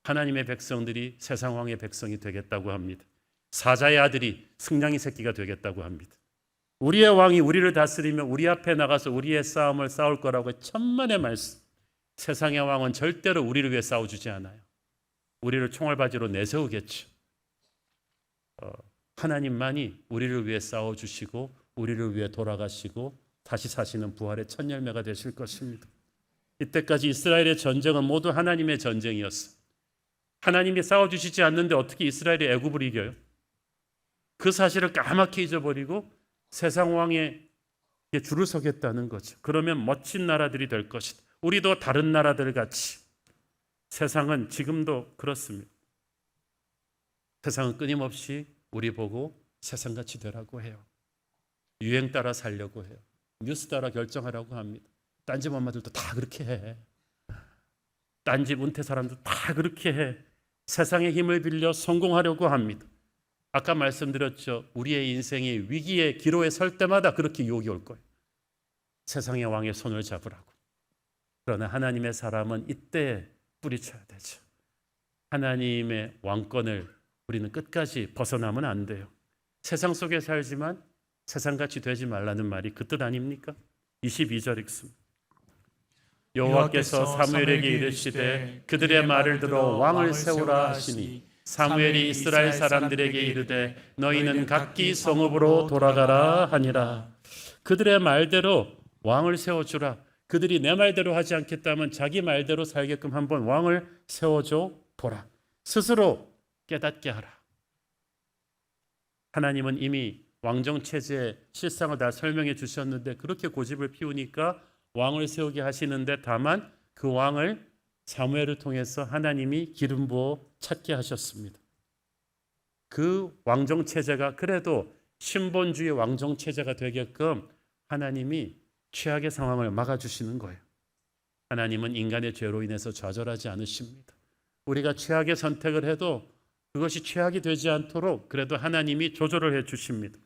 하나님의 백성들이 세상 왕의 백성이 되겠다고 합니다. 사자의 아들이 승냥이 새끼가 되겠다고 합니다. 우리의 왕이 우리를 다스리며 우리 앞에 나가서 우리의 싸움을 싸울 거라고 천만의 말씀. 세상의 왕은 절대로 우리를 위해 싸워주지 않아요. 우리를 총알바지로 내세우겠죠. 하나님만이 우리를 위해 싸워주시고 우리를 위해 돌아가시고 다시 사시는 부활의 첫 열매가 되실 것입니다. 이때까지 이스라엘의 전쟁은 모두 하나님의 전쟁이었어. 하나님이 싸워주시지 않는데 어떻게 이스라엘이 애굽을 이겨요? 그 사실을 까맣게 잊어버리고 세상 왕에 줄을 서겠다는 거죠. 그러면 멋진 나라들이 될 것이다. 우리도 다른 나라들 같이. 세상은 지금도 그렇습니다. 세상은 끊임없이 우리 보고 세상같이 되라고 해요. 유행 따라 살려고 해요. 뉴스 따라 결정하라고 합니다. 딴집 엄마들도 다 그렇게 해. 딴집 은퇴 사람도 다 그렇게 해. 세상의 힘을 빌려 성공하려고 합니다. 아까 말씀드렸죠. 우리의 인생이 위기의 기로에 설 때마다 그렇게 유혹이 올 거예요. 세상의 왕의 손을 잡으라고. 그러나 하나님의 사람은 이때 뿌리쳐야 되죠. 하나님의 왕권을 우리는 끝까지 벗어나면 안 돼요. 세상 속에 살지만 세상같이 되지 말라는 말이 그 뜻 아닙니까? 22절 읽습니다. 여호와께서 사무엘에게 이르시되 그들의 말을 들어 왕을 세우라 하시니 사무엘이 이스라엘 사람들에게 이르되 너희는 각기 성읍으로 돌아가라 하니라. 그들의 말대로 왕을 세워주라. 그들이 내 말대로 하지 않겠다면 자기 말대로 살게끔 한번 왕을 세워줘 보라. 스스로 깨닫게 하라. 하나님은 이미 왕정체제의 실상을 다 설명해 주셨는데 그렇게 고집을 피우니까 왕을 세우게 하시는데 다만 그 왕을 사무엘을 통해서 하나님이 기름 부어 찾게 하셨습니다. 그 왕정체제가 그래도 신본주의 왕정체제가 되게끔 하나님이 최악의 상황을 막아주시는 거예요. 하나님은 인간의 죄로 인해서 좌절하지 않으십니다. 우리가 최악의 선택을 해도 그것이 최악이 되지 않도록 그래도 하나님이 조절을 해 주십니다.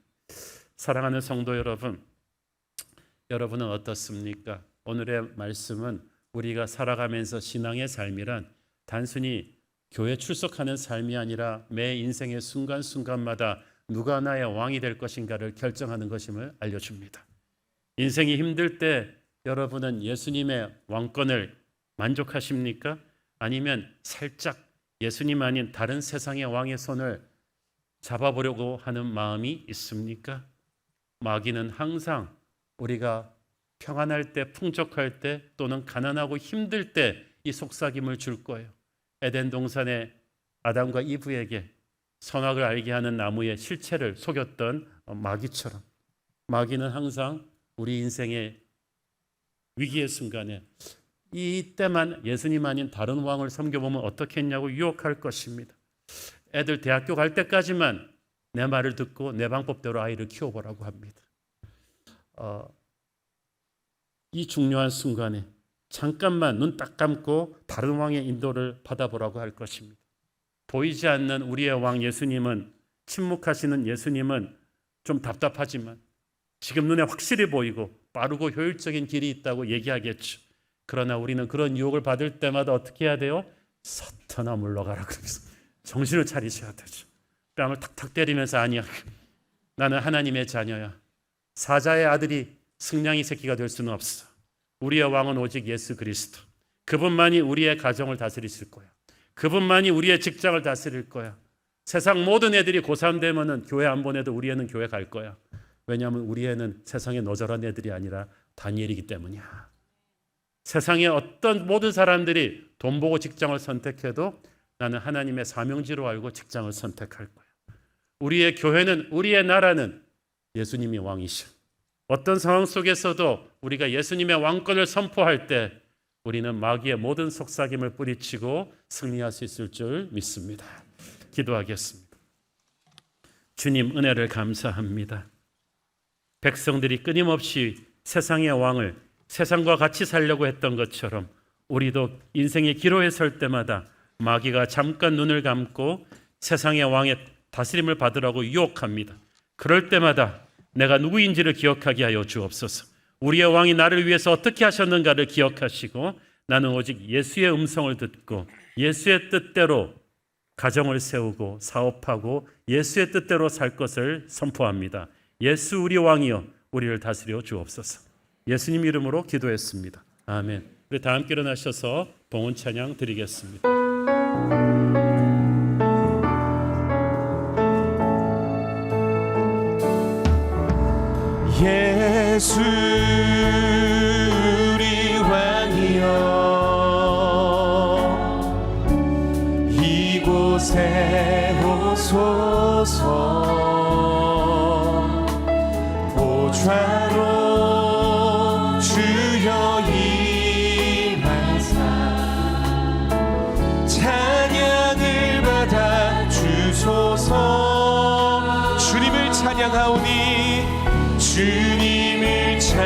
사랑하는 성도 여러분, 여러분은 어떻습니까? 오늘의 말씀은 우리가 살아가면서 신앙의 삶이란 단순히 교회 출석하는 삶이 아니라 매 인생의 순간순간마다 누가 나의 왕이 될 것인가를 결정하는 것임을 알려줍니다. 인생이 힘들 때 여러분은 예수님의 왕권을 만족하십니까? 아니면 살짝 예수님 아닌 다른 세상의 왕의 손을 잡아보려고 하는 마음이 있습니까? 마귀는 항상 우리가 평안할 때, 풍족할 때 또는 가난하고 힘들 때 이 속삭임을 줄 거예요. 에덴 동산의 아담과 이브에게 선악을 알게 하는 나무의 실체를 속였던 마귀처럼 마귀는 항상 우리 인생의 위기의 순간에 이때만 예수님 아닌 다른 왕을 섬겨보면 어떻겠냐고 유혹할 것입니다. 애들 대학교 갈 때까지만 내 말을 듣고 내 방법대로 아이를 키워보라고 합니다. 이 중요한 순간에 잠깐만 눈 딱 감고 다른 왕의 인도를 받아보라고 할 것입니다. 보이지 않는 우리의 왕 예수님은, 침묵하시는 예수님은 좀 답답하지만 지금 눈에 확실히 보이고 빠르고 효율적인 길이 있다고 얘기하겠죠. 그러나 우리는 그런 유혹을 받을 때마다 어떻게 해야 돼요? 서터나 물러가라 그러면서 정신을 차리셔야 되죠. 뺨을 탁탁 때리면서 아니야, 나는 하나님의 자녀야. 사자의 아들이 승냥이 새끼가 될 수는 없어. 우리의 왕은 오직 예수 그리스도. 그분만이 우리의 가정을 다스리실 거야. 그분만이 우리의 직장을 다스릴 거야. 세상 모든 애들이 고3 되면은 교회 안 보내도 우리 애는 교회 갈 거야. 왜냐하면 우리 애는 세상에 너절한 애들이 아니라 다니엘이기 때문이야. 세상의 어떤 모든 사람들이 돈 보고 직장을 선택해도 나는 하나님의 사명지로 알고 직장을 선택할 거야. 우리의 교회는, 우리의 나라는 예수님이 왕이셔. 어떤 상황 속에서도 우리가 예수님의 왕권을 선포할 때 우리는 마귀의 모든 속삭임을 뿌리치고 승리할 수 있을 줄 믿습니다. 기도하겠습니다. 주님, 은혜를 감사합니다. 백성들이 끊임없이 세상의 왕을 세상과 같이 살려고 했던 것처럼 우리도 인생의 기로에 설 때마다 마귀가 잠깐 눈을 감고 세상의 왕의 다스림을 받으라고 유혹합니다. 그럴 때마다 내가 누구인지를 기억하게 하여 주옵소서. 우리의 왕이 나를 위해서 어떻게 하셨는가를 기억하시고 나는 오직 예수의 음성을 듣고 예수의 뜻대로 가정을 세우고 사업하고 예수의 뜻대로 살 것을 선포합니다. 예수 우리 왕이여 우리를 다스려 주옵소서. 예수님 이름으로 기도했습니다. 아멘. 우리 다 함께 일어나셔서 봉헌 찬양 드리겠습니다. 예수 우리 왕이여 이곳에 오소서. 보좌로 주여 임하사 찬양을 받아 주소서. 주님을 찬양하오니 주님을 찬양하오니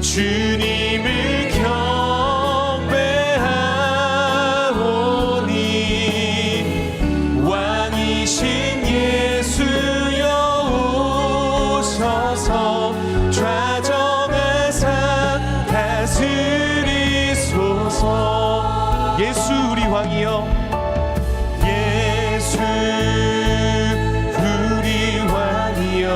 주님을 경배하오니 왕이신 예수여 오셔서 좌정하사 다스리소서. 예수 우리 왕이여 우리 왕이여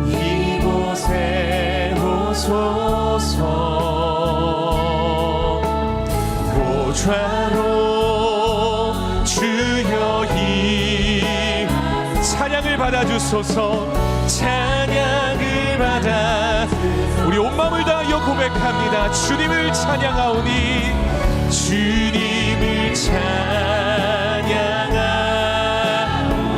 이곳에 오소서. 보좌로 주여 찬양을 받아주소서. 찬양을 받아 우리 온 마음을 다하여 고백합니다. 주님을 찬양하오니 주님을 찬양하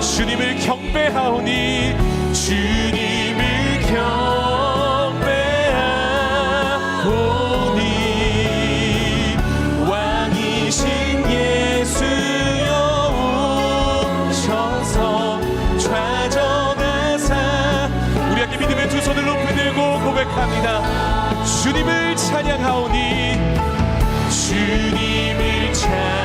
주님을 경배하오니 주님을 경배하오니 왕이신 예수여 오셔서 좌정하사 우리 함께 믿음의 두 손을 높이 들고 고백합니다. 주님을 찬양하오니 주님을 찬양하오니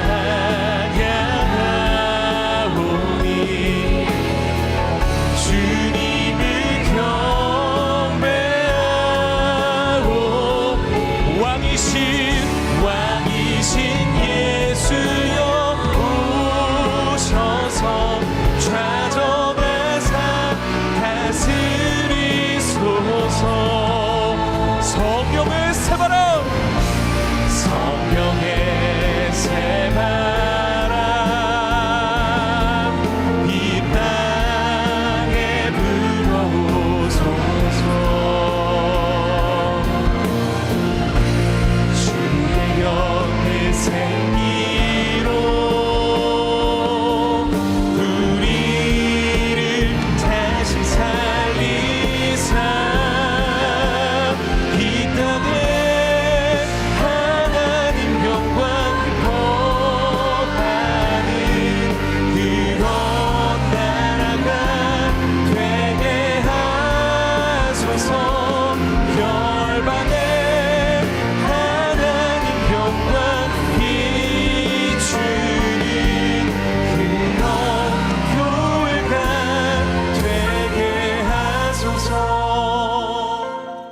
주님을 경배하오 왕이신 예수여 오셔서 좌정하사 다스리소서. 성령의 새바람 성령의 새바람 이 땅에 불어오소서. 주의 영의 생기로 우리를 다시 살리사 이 땅에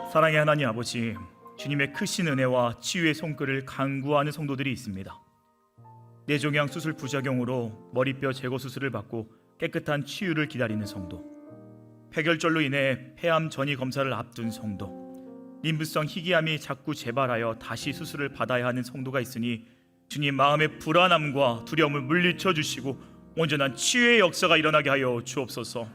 사랑의 하나님 아버지, 주님의 크신 은혜와 치유의 손길을 간구하는 성도들이 있습니다. 뇌종양 수술 부작용으로 머리뼈 제거 수술을 받고 깨끗한 치유를 기다리는 성도, 폐결절로 인해 폐암 전이 검사를 앞둔 성도, 림브성 희귀암이 자꾸 재발하여 다시 수술을 받아야 하는 성도가 있으니 주님, 마음의 불안함과 두려움을 물리쳐 주시고 온전한 치유의 역사가 일어나게 하여 주옵소서.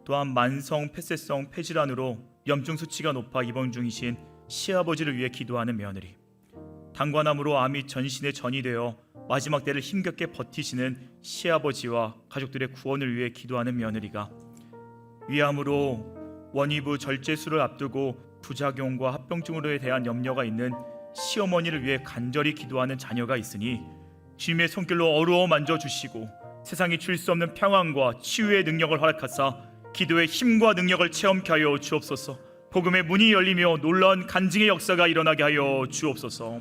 또한 만성 폐쇄성 폐질환으로 염증 수치가 높아 입원 중이신 시아버지를 위해 기도하는 며느리, 당관암으로 암이 전신에 전이되어 마지막 때를 힘겹게 버티시는 시아버지와 가족들의 구원을 위해 기도하는 며느리가, 위암으로 원이부 절제술을 앞두고 부작용과 합병증으로에 대한 염려가 있는 시어머니를 위해 간절히 기도하는 자녀가 있으니 주님의 손길로 어루어 만져주시고 세상이 줄 수 없는 평안과 치유의 능력을 허락하사 기도의 힘과 능력을 체험케 하여 주옵소서. 복음의 문이 열리며 놀라운 간증의 역사가 일어나게 하여 주옵소서.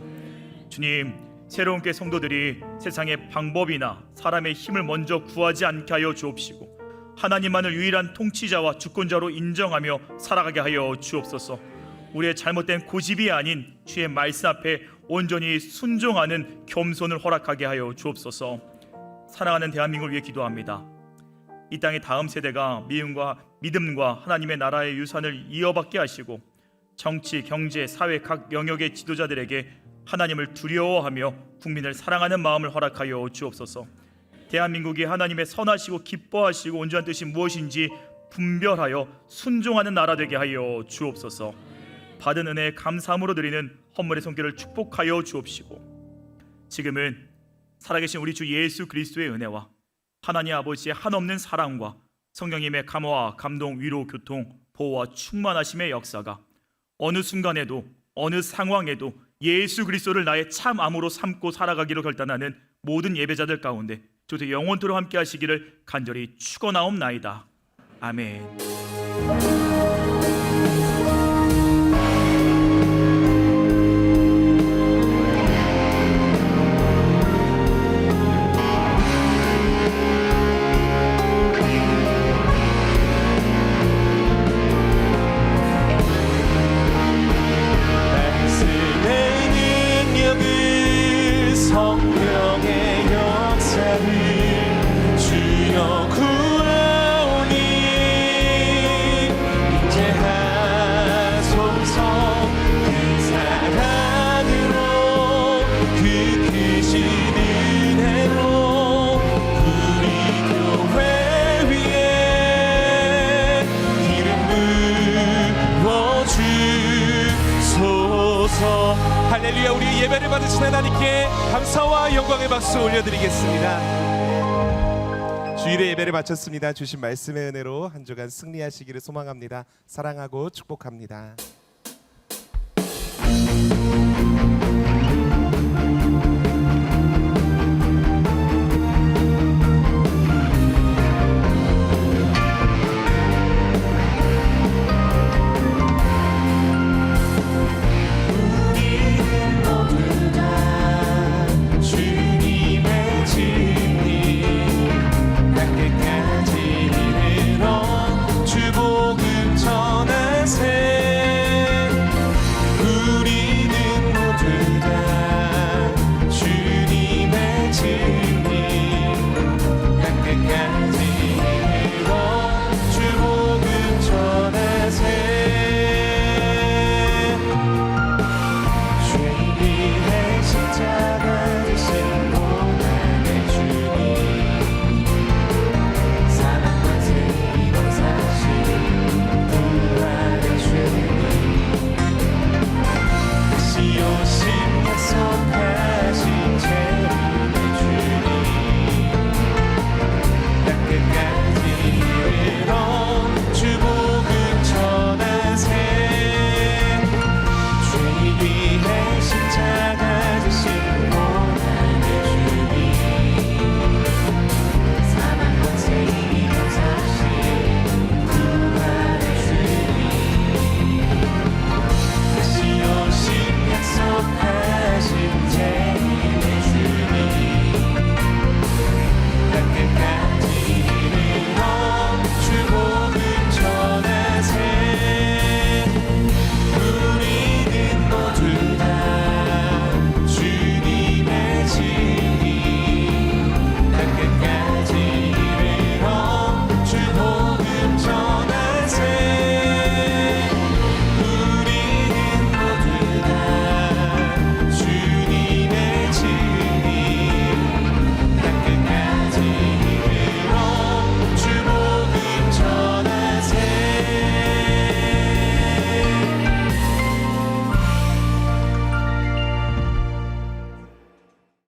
주님, 새로운 교 성도들이 세상의 방법이나 사람의 힘을 먼저 구하지 않게 하여 주옵시고 하나님만을 유일한 통치자와 주권자로 인정하며 살아가게 하여 주옵소서. 우리의 잘못된 고집이 아닌 주의 말씀 앞에 온전히 순종하는 겸손을 허락하게 하여 주옵소서. 사랑하는 대한민국을 위해 기도합니다. 이 땅의 다음 세대가 믿음과 하나님의 나라의 유산을 이어받게 하시고 정치, 경제, 사회 각 영역의 지도자들에게 하나님을 두려워하며 국민을 사랑하는 마음을 허락하여 주옵소서. 대한민국이 하나님의 선하시고 기뻐하시고 온전한 뜻이 무엇인지 분별하여 순종하는 나라 되게 하여 주옵소서. 받은 은혜에 감사함으로 드리는 헌물의 손길을 축복하여 주옵시고 지금은 살아계신 우리 주 예수 그리스도의 은혜와 하나님 아버지의 한없는 사랑과 성령님의 감화와 감동, 위로, 교통, 보호와 충만하심의 역사가 어느 순간에도 어느 상황에도 예수 그리스도를 나의 참 암으로 삼고 살아가기로 결단하는 모든 예배자들 가운데 저도 영원토록 함께 하시기를 간절히 축원하옵나이다. 아멘. 성령의 역사를 주여 구하오니 이제 하소서. 그 사랑으로 그 크신 은혜로 우리 교회 위에 기름 부어주소서. 할렐루야. 우리의 예배를 받으신 하나님께 감사와 영광의 박수 올려드리겠습니다. 주일의 예배를 마쳤습니다. 주신 말씀의 은혜로 한 주간 승리하시기를 소망합니다. 사랑하고 축복합니다.